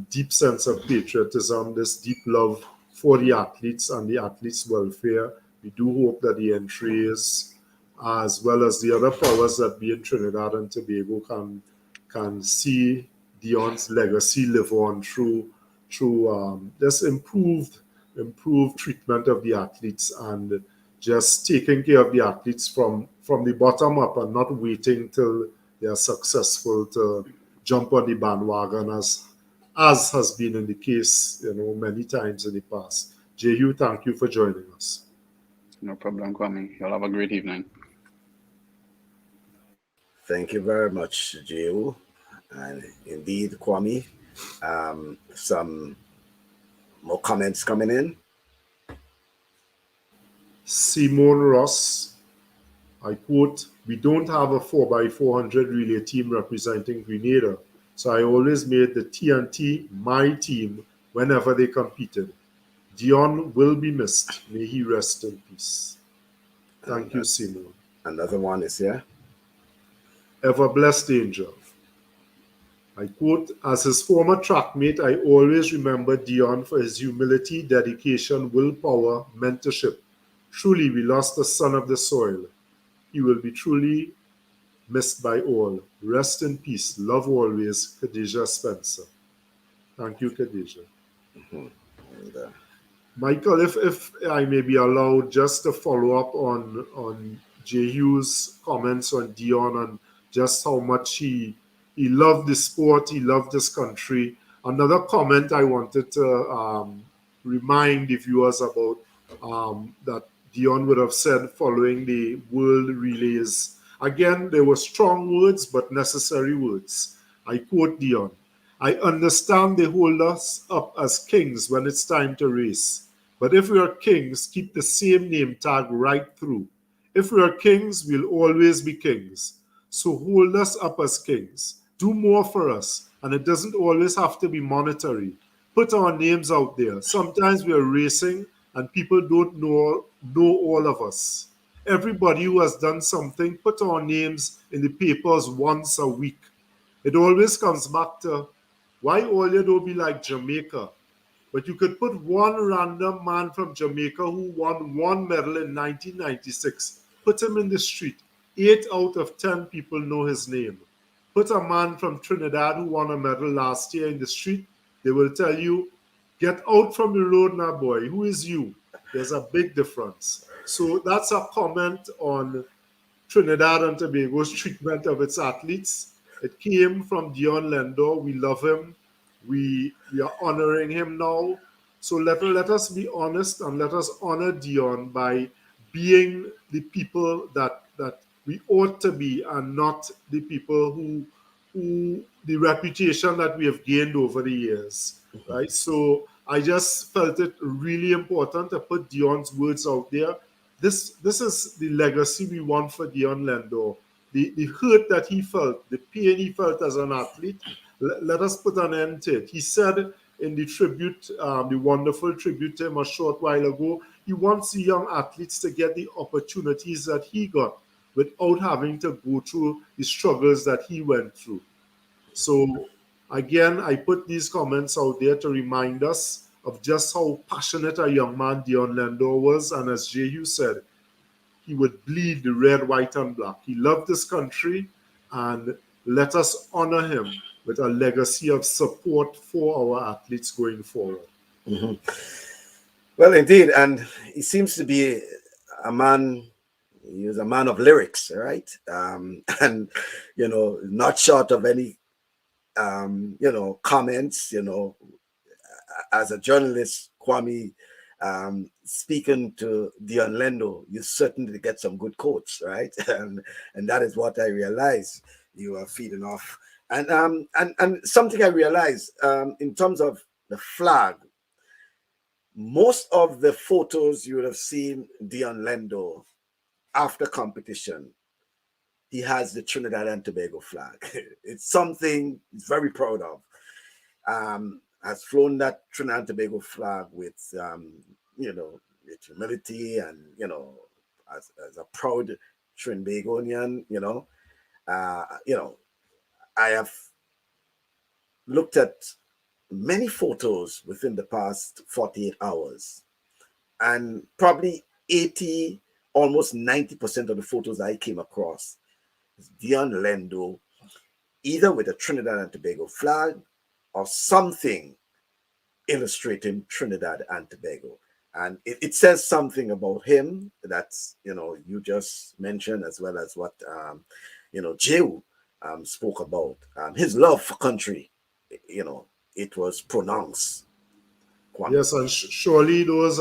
deep sense of patriotism, this deep love for the athletes and the athletes' welfare. We do hope that the entries, as well as the other powers that be in Trinidad and Tobago, can see Deon's legacy live on through this improved treatment of the athletes and just taking care of the athletes from the bottom up and not waiting till they are successful to jump on the bandwagon as has been in the case, many times in the past. Jehu, thank you for joining us. No problem, Kwame. You'll have a great evening. Thank you very much, Jehu. And indeed, Kwame, some more comments coming in. Simone Ross, I quote, "We don't have a 4x400 relay team representing Grenada, so I always made the TNT my team whenever they competed. Deon will be missed. May he rest in peace." Thank you, Simo. Another one is here. Ever blessed angel. I quote, as his former trackmate, I always remember Deon for his humility, dedication, willpower, mentorship. Truly, we lost a son of the soil. He will be truly missed by all. Rest in peace. Love always, Khadija Spencer. Thank you, Khadija. Michael, if I may be allowed just to follow up on Jehu's comments on Deon and just how much he loved the sport, he loved this country. Another comment I wanted to remind the viewers about that Deon would have said following the World Relays. Again, there were strong words, but necessary words. I quote Deon, I understand they hold us up as kings when it's time to race. But if we are kings, keep the same name tag right through. If we are kings, we'll always be kings. So hold us up as kings. Do more for us. And it doesn't always have to be monetary. Put our names out there. Sometimes we are racing and people don't know all of us. Everybody who has done something, put our names in the papers once a week. It always comes back to why all you don't be like Jamaica. But you could put one random man from Jamaica who won one medal in 1996. Put him in the street. 8 out of 10 people know his name. Put a man from Trinidad who won a medal last year in the street. They will tell you, get out from the road now, boy. Who is you? There's a big difference. So that's a comment on Trinidad and Tobago's treatment of its athletes. It came from Deon Lendore. We love him. We are honoring him now. So let us be honest and let us honor Deon by being the people that we ought to be and not the people who the reputation that we have gained over the years. Right? So I just felt it really important to put Deon's words out there. This is the legacy we want for Deon Lendore. The hurt that he felt, the pain he felt as an athlete, let us put an end to it. He said in the tribute, the wonderful tribute to him a short while ago, he wants the young athletes to get the opportunities that he got without having to go through the struggles that he went through. So again, I put these comments out there to remind us of just how passionate a young man Deon Lendore was. And as Jehu said, he would bleed the red, white, and black. He loved this country, and let us honor him with a legacy of support for our athletes going forward. Mm-hmm. Well, indeed, and he seems to be a man. He was a man of lyrics, right? And not short of any, comments. As a journalist, Kwame, speaking to Deon Lendore, you certainly get some good quotes, right? And that is what I realized you are feeding off. And something I realized in terms of the flag, most of the photos you would have seen Deon Lendore after competition, he has the Trinidad and Tobago flag. It's something he's very proud of. Has flown that Trinidad and Tobago flag with, with humility and, as a proud Trinbagonian, I have looked at many photos within the past 48 hours, and probably 80, almost 90% of the photos I came across is Deon Lendore, either with a Trinidad and Tobago flag or something illustrating Trinidad and Tobago. And it says something about him that's, you just mentioned, as well as what, Jehu spoke about. His love for country, it was pronounced. Yes, and surely those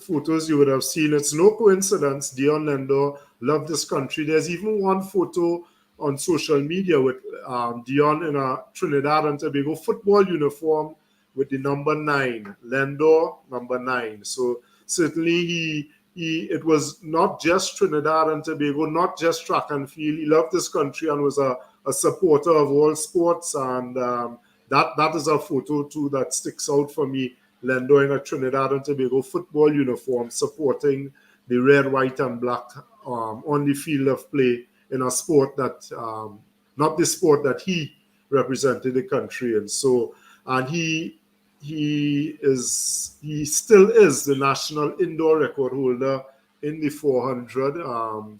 photos you would have seen, it's no coincidence Deon Lendore loved this country. There's even one photo on social media with Deon in a Trinidad and Tobago football uniform with the number 9, Lendore, number 9. So certainly it was not just Trinidad and Tobago, not just track and field. He loved this country and was a supporter of all sports. And that is a photo too that sticks out for me. Lendore in a Trinidad and Tobago football uniform supporting the red, white, and black on the field of play in a sport that, not the sport that he represented the country in. So, and he still is the national indoor record holder in the 400.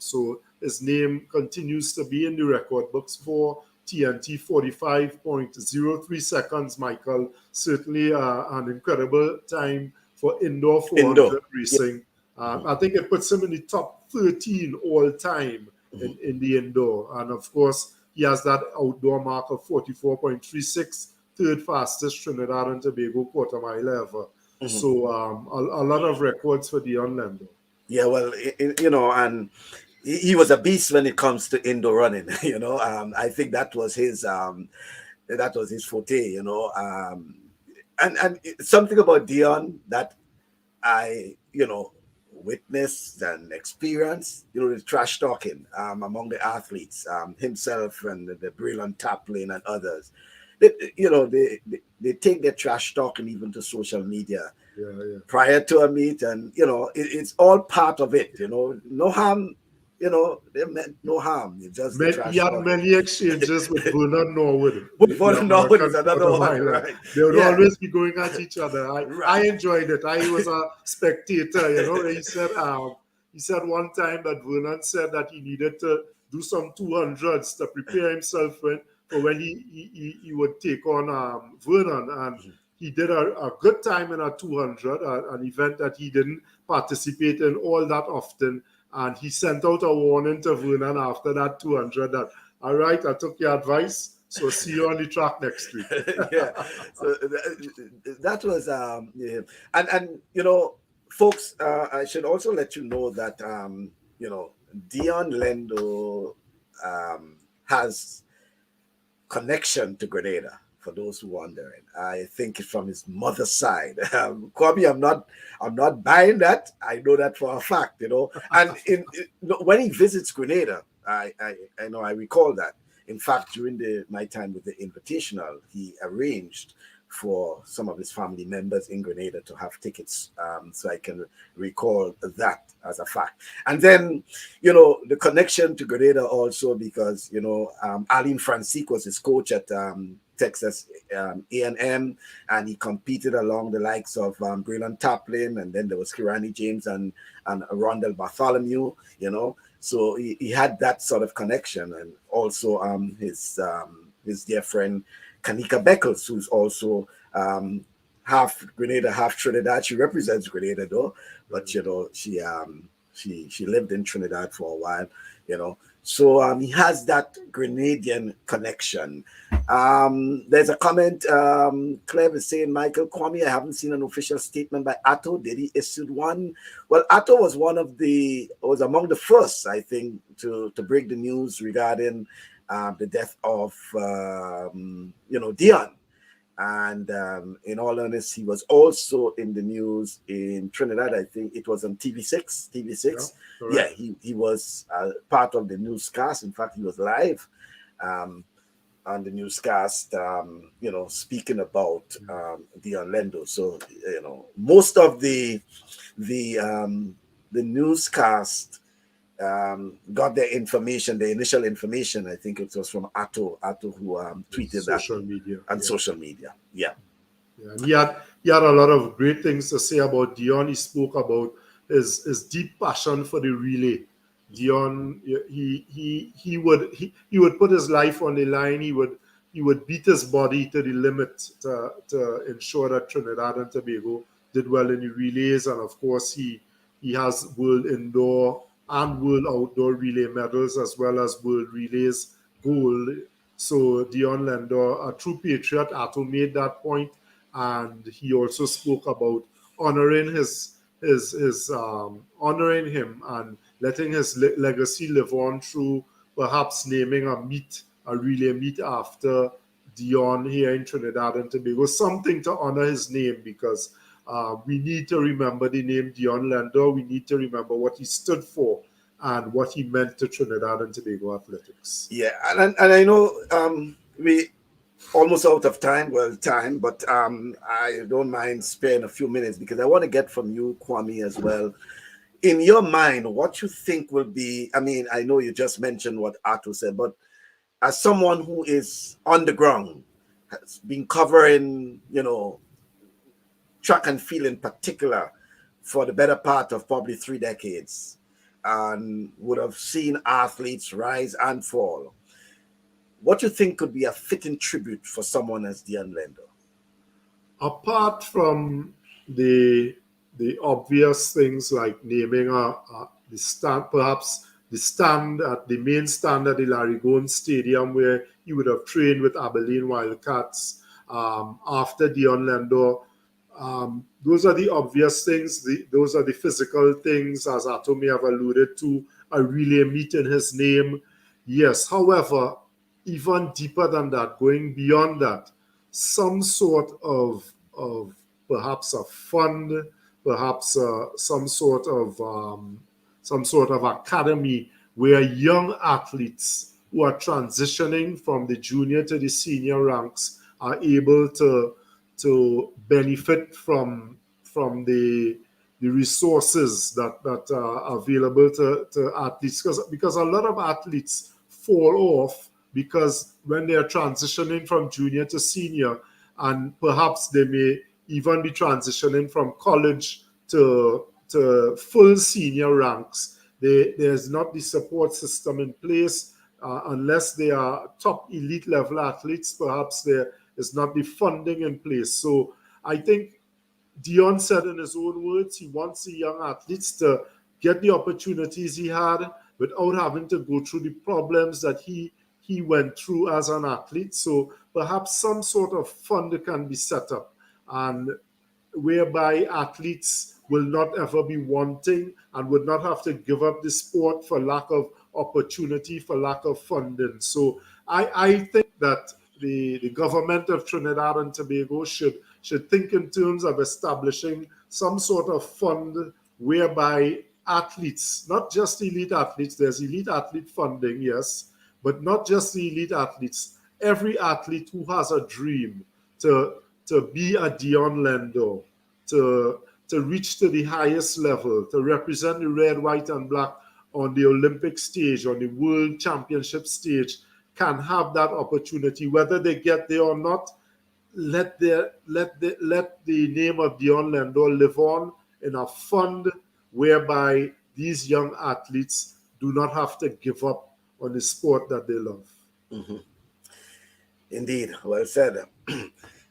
So his name continues to be in the record books for TNT. 45.03 seconds, Michael. Certainly an incredible time for indoor 400 racing. I think it puts him in the top 13 all time in the indoor. And of course, he has that outdoor mark of 44.36, third fastest Trinidad and Tobago quarter mile ever. So a lot of records for Deon Lendore. Yeah, well, and he was a beast when it comes to indoor running. I think that was his forte. And something about Deon that I witnessed and experienced. The trash talking among the athletes, himself and the brilliant Taplin and others. They take their trash talking even to social media. Prior to a meet, and it's all part of it. No harm. They meant no harm. It's just he had many exchanges with Vernon Norwood. With Vernon Norwood is another one, right? They would always be going at each other. I enjoyed it. I was a spectator. He said one time that Vernon said that he needed to do some 200s to prepare himself for when he would take on Vernon, and he did a good time in a 200, an event that he didn't participate in all that often. And he sent out a warning to Vernon after that 200 that, all right, I took your advice, so see you on the track next week. Yeah, so that was, and folks, I should also let you know that, Deon Lendore has connection to Grenada. For those who wondering, I think it's from his mother's side. Kwame, I'm not buying that. I know that for a fact, And when he visits Grenada, I recall that. In fact, during my time with the Invitational, he arranged for some of his family members in Grenada to have tickets. So I can recall that as a fact. And then, the connection to Grenada also because, Aline Francisque was his coach at Texas A&M, and he competed along the likes of Braylon Taplin, and then there was Kirani James and Rondell Bartholomew, So he had that sort of connection, and also his dear friend Kanika Beckles, who's also half Grenada, half Trinidad. She represents Grenada though, but she lived in Trinidad for a while, So he has that Grenadian connection. There's a comment. Cleve is saying, Michael Kwame, I haven't seen an official statement by Atto. Did he issue one? Well, Atto was was among the first, I think, to break the news regarding the death of Deon. And in all earnest, he was also in the news in Trinidad. I think it was on TV6. Yeah, he was part of the newscast. In fact, he was live on the newscast, speaking about Deon Lendore. So, most of the newscast got their information, the initial information. I think it was from Atto who tweeted social media. Social media. Yeah. And he had a lot of great things to say about Deon. He spoke about his deep passion for the relay. Deon, he would put his life on the line. He would beat his body to the limit to ensure that Trinidad and Tobago did well in the relays. And of course, he has world indoor and world outdoor relay medals, as well as world relays gold. So Deon Lendore, a true patriot, Atto made that point, and he also spoke about honoring honoring him and letting his legacy live on through perhaps naming a relay meet after Deon here in Trinidad and Tobago, something to honor his name, because we need to remember the name Deon Lendore. We need to remember what he stood for and what he meant to Trinidad and Tobago athletics. Yeah, and I know we almost out of time, but I don't mind sparing a few minutes because I want to get from you, Kwame, as well, in your mind, what you think will be, I mean, I know you just mentioned what Arthur said, but as someone who is on the ground, has been covering, track and field in particular for the better part of probably 3 decades, and would have seen athletes rise and fall, what do you think could be a fitting tribute for someone as Deon Lendore? Apart from the obvious things like naming the stand, perhaps the stand at the main stand at the Larry Gones Stadium where he would have trained with Abilene Wildcats after Deon Lendore. Those are the obvious things. Those are the physical things, as Ato may have alluded to, a relay meet in his name. Yes, however, even deeper than that, going beyond that, some sort of perhaps a fund, perhaps some sort of academy where young athletes who are transitioning from the junior to the senior ranks are able to benefit from the resources that are available to athletes, because a lot of athletes fall off because when they are transitioning from junior to senior, and perhaps they may even be transitioning from college to full senior ranks, there's not the support system in place. Unless they are top elite level athletes, perhaps there is not the funding in place. So I think Deon said in his own words, he wants the young athletes to get the opportunities he had without having to go through the problems that he went through as an athlete. So perhaps some sort of fund can be set up, and whereby athletes will not ever be wanting and would not have to give up the sport for lack of opportunity, for lack of funding. So I think that the government of Trinidad and Tobago should think in terms of establishing some sort of fund whereby athletes, not just elite athletes, there's elite athlete funding, yes, but not just the elite athletes, every athlete who has a dream to be a Deon Lendore, to reach to the highest level, to represent the red, white, and black on the Olympic stage, on the world championship stage, can have that opportunity. Whether they get there or not, let the name of Deon Lendore live on in a fund whereby these young athletes do not have to give up on the sport that they love. Mm-hmm. Indeed, well said.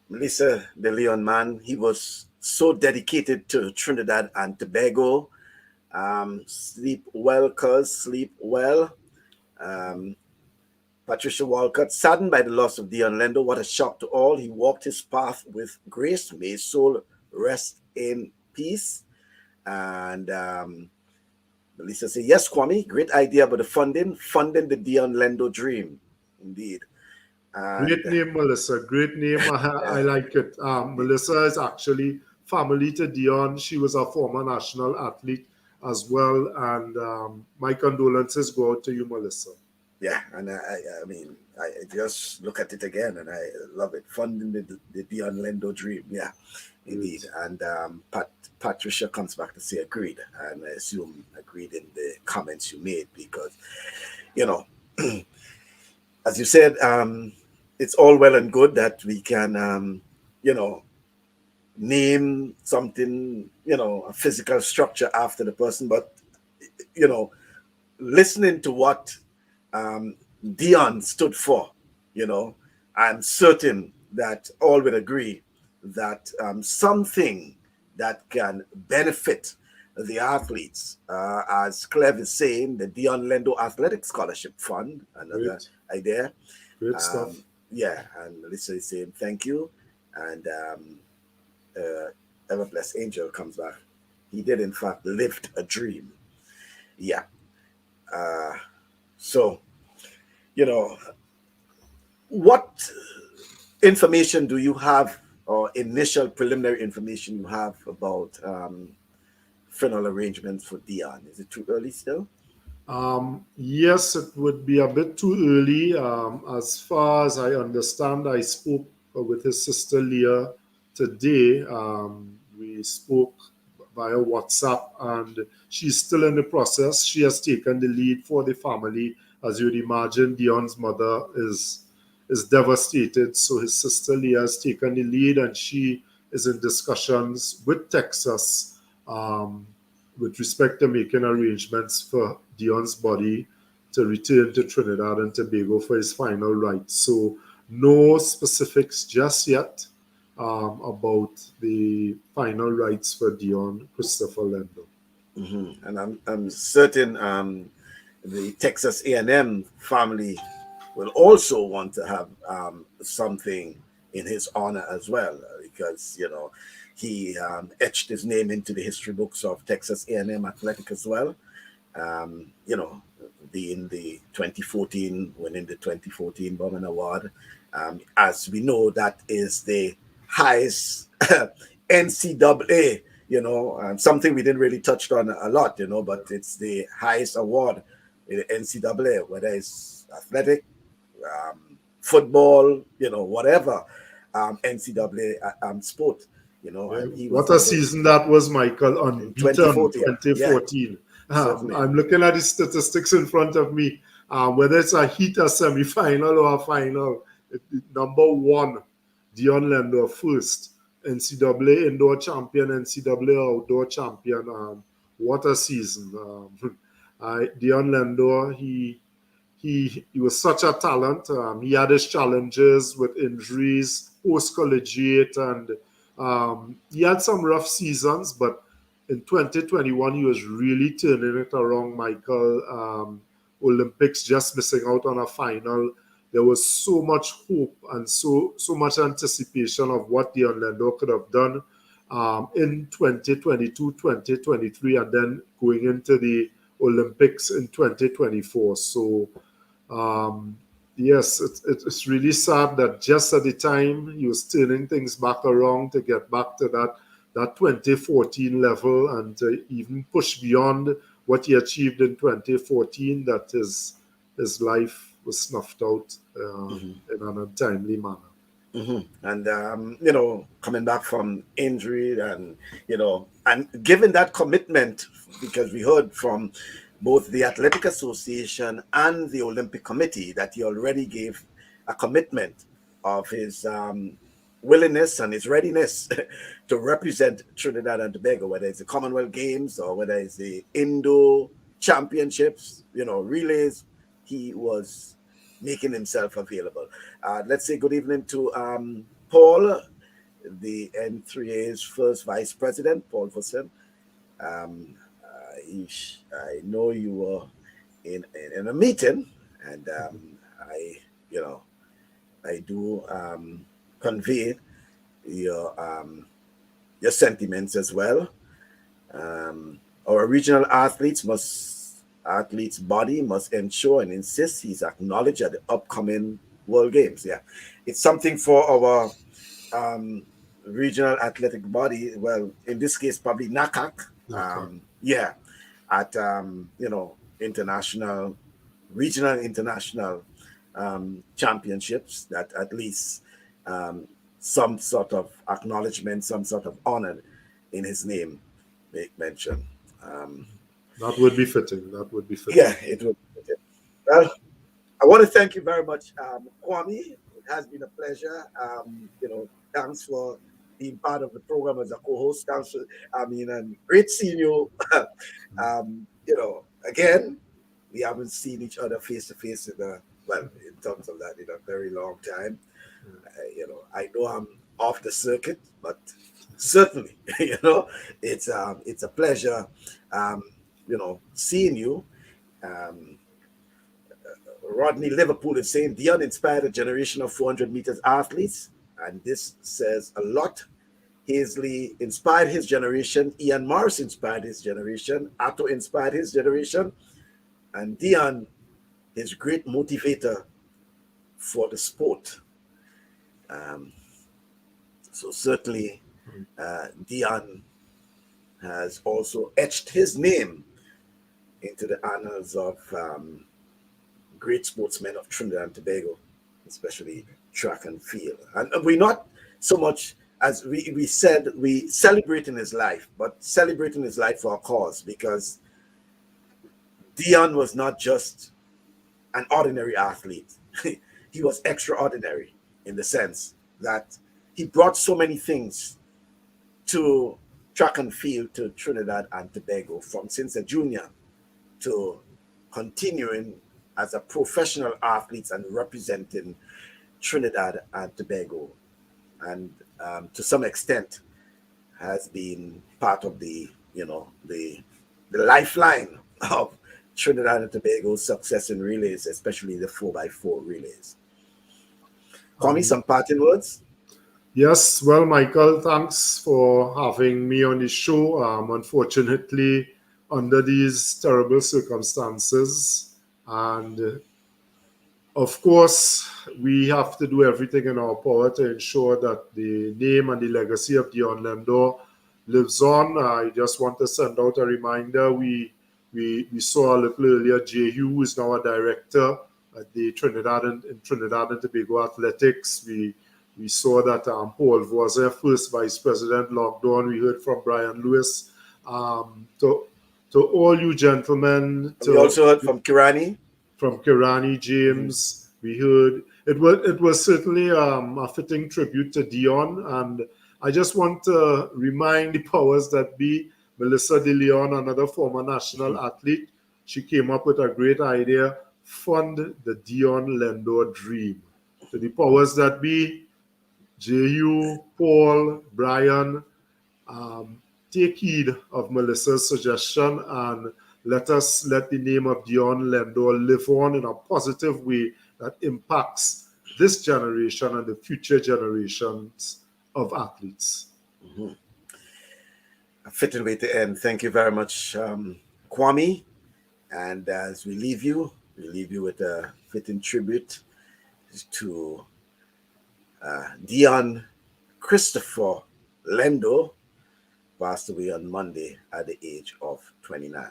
Melissa, the Leon man, he was so dedicated to Trinidad and Tobago. Sleep well, cuz, sleep well. Patricia Walcott, saddened by the loss of Deon Lendore, what a shock to all. He walked his path with grace. May his soul rest in peace. And Melissa said, yes, Kwame, great idea about the funding the Deon Lendore dream. Indeed. And, great name, Melissa. Great name. I like it. Melissa is actually family to Deon. She was a former national athlete as well. And my condolences go out to you, Melissa. Yeah, and I mean, I just look at it again, and I love it. Funding the Deon Lendore dream. Yeah, indeed. And Patricia comes back to say agreed, and I assume agreed in the comments you made, because, as you said, it's all well and good that we can, name something, a physical structure after the person, but, listening to what Deon stood for, I'm certain that all would agree that something that can benefit the athletes, as Clev is saying, the Deon Lendore Athletic Scholarship Fund, another idea. Great stuff. Yeah, and Melissa is saying thank you, and Ever Blessed Angel comes back. He did, in fact, live a dream. Yeah. So, what information do you have, or initial preliminary information you have about final arrangements for Deon? Is it too early still? Yes, it would be a bit too early. As far as I understand, I spoke with his sister Leah today. We spoke via WhatsApp, and she's still in the process. She has taken the lead for the family. As you'd imagine, Deon's mother is devastated. So his sister Leah has taken the lead, and she is in discussions with Texas with respect to making arrangements for Deon's body to return to Trinidad and Tobago for his final rites. So no specifics just yet about the final rites for Deon Christopher Lendore. Mm-hmm. And I'm certain the Texas A&M family will also want to have something in his honor as well, because he etched his name into the history books of Texas A&M athletic as well. Being the 2014, winning the 2014 Bowman Award. As we know, that is the highest NCAA, something we didn't really touch on a lot, but it's the highest award in the NCAA, whether it's athletic, football, whatever NCAA sport, and he was What a season that was, Michael, unbeaten 2014. I'm looking at the statistics in front of me. Whether it's a heat, a semi-final, or a final, number one, Deon Lendore, first NCAA indoor champion, NCAA outdoor champion. What a season. Deon Lendore, he was such a talent. He had his challenges with injuries, post-collegiate, and he had some rough seasons, but in 2021, he was really turning it around, Michael. Olympics just missing out on a final. There was so much hope and so much anticipation of what Deon Lendore could have done in 2022, 2023, and then going into the Olympics in 2024. So, yes, it's really sad that just at the time he was turning things back around to get back to that 2014 level and to even push beyond what he achieved in 2014, that his life was snuffed out in an untimely manner. Mm-hmm. And coming back from injury, and and given that commitment, because we heard from both the Athletic Association and the Olympic Committee that he already gave a commitment of his willingness and his readiness to represent Trinidad and Tobago, whether it's the Commonwealth Games or whether it's the Indo Championships, relays. He was making himself available. Let's say good evening to Paul, the N3A's first vice president, Paul Fussen. I know you were in a meeting, and I do convey your sentiments as well. Our regional athlete's body must ensure and insist he's acknowledged at the upcoming World Games. Yeah, it's something for our regional athletic body. Well, in this case, probably NACAC. At regional international championships, that at least some sort of acknowledgement, some sort of honor in his name make mention. That would be fitting. Yeah, it would be fitting. Well, I want to thank you very much, Kwame. It has been a pleasure. Thanks for being part of the program as a co-host. And great seeing you. Again, we haven't seen each other face to face in terms of that, in a very long time. I know I'm off the circuit, but certainly, it's a pleasure, seeing you. Rodney Liverpool is saying Deon inspired a generation of 400 meters athletes, and this says a lot. Hazley inspired his generation. Ian Morris inspired his generation. Atto inspired his generation. And Deon is great motivator for the sport. So certainly Deon has also etched his name into the annals of great sportsmen of Trinidad and Tobago, especially track and field. And we're not so much as we said, we celebrating his life, but celebrating his life for a cause, because Deon was not just an ordinary athlete. He was extraordinary in the sense that he brought so many things to track and field, to Trinidad and Tobago, from since a junior to continuing as a professional athlete and representing Trinidad and Tobago, and to some extent has been part of the lifeline of Trinidad and Tobago's success in relays, especially the 4x4 relays. Kwame, some parting words? Yes, well, Michael, thanks for having me on the show. Unfortunately, under these terrible circumstances, and of course, we have to do everything in our power to ensure that the name and the legacy of Deon Lendore lives on. I just want to send out a reminder. We saw a little earlier Jehu, who is now a director at the Trinidad and Tobago Athletics. We saw that Paul Voisin, first vice president, logged on. We heard from Brian Lewis. To all you gentlemen. We also heard from Kirani. From Kirani James. We heard it was certainly a fitting tribute to Deon, and I just want to remind the powers that be, Melissa De Leon, another former national athlete, she came up with a great idea: fund the Deon Lendore dream. To the powers that be, J.U., Paul, Brian, take heed of Melissa's suggestion and let the name of Deon Lendore live on in a positive way that impacts this generation and the future generations of athletes. Mm-hmm. A fitting way to end. Thank you very much, Kwame. And as we leave you with a fitting tribute to Deon Christopher Lendore, passed away on Monday at the age of 29.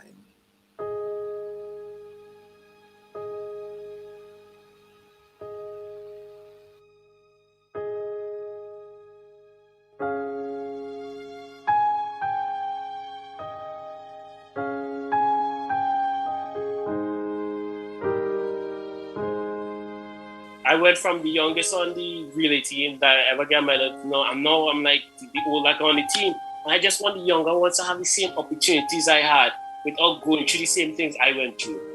I went from the youngest on the relay team that I ever get medal. I'm like the oldest on the team. And I just want the younger ones to have the same opportunities I had without going through the same things I went through.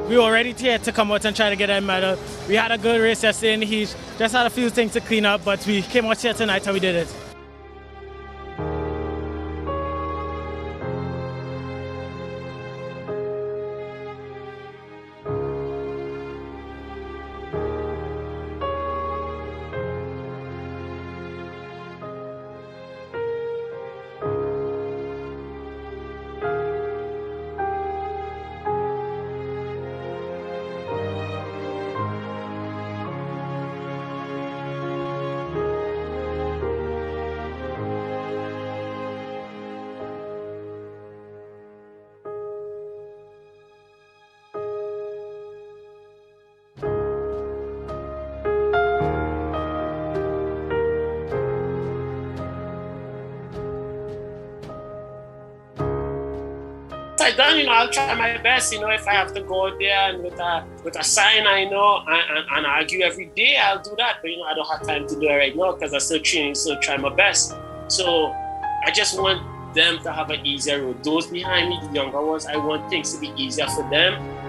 We were ready to come out and try to get a medal. We had a good race yesterday in the heat. Just had a few things to clean up, but we came out here tonight and we did it. I done, I'll try my best, if I have to go out there and with a sign, and argue every day, I'll do that. But, I don't have time to do it right now because I'm still training, so try my best. So I just want them to have an easier road. Those behind me, the younger ones, I want things to be easier for them.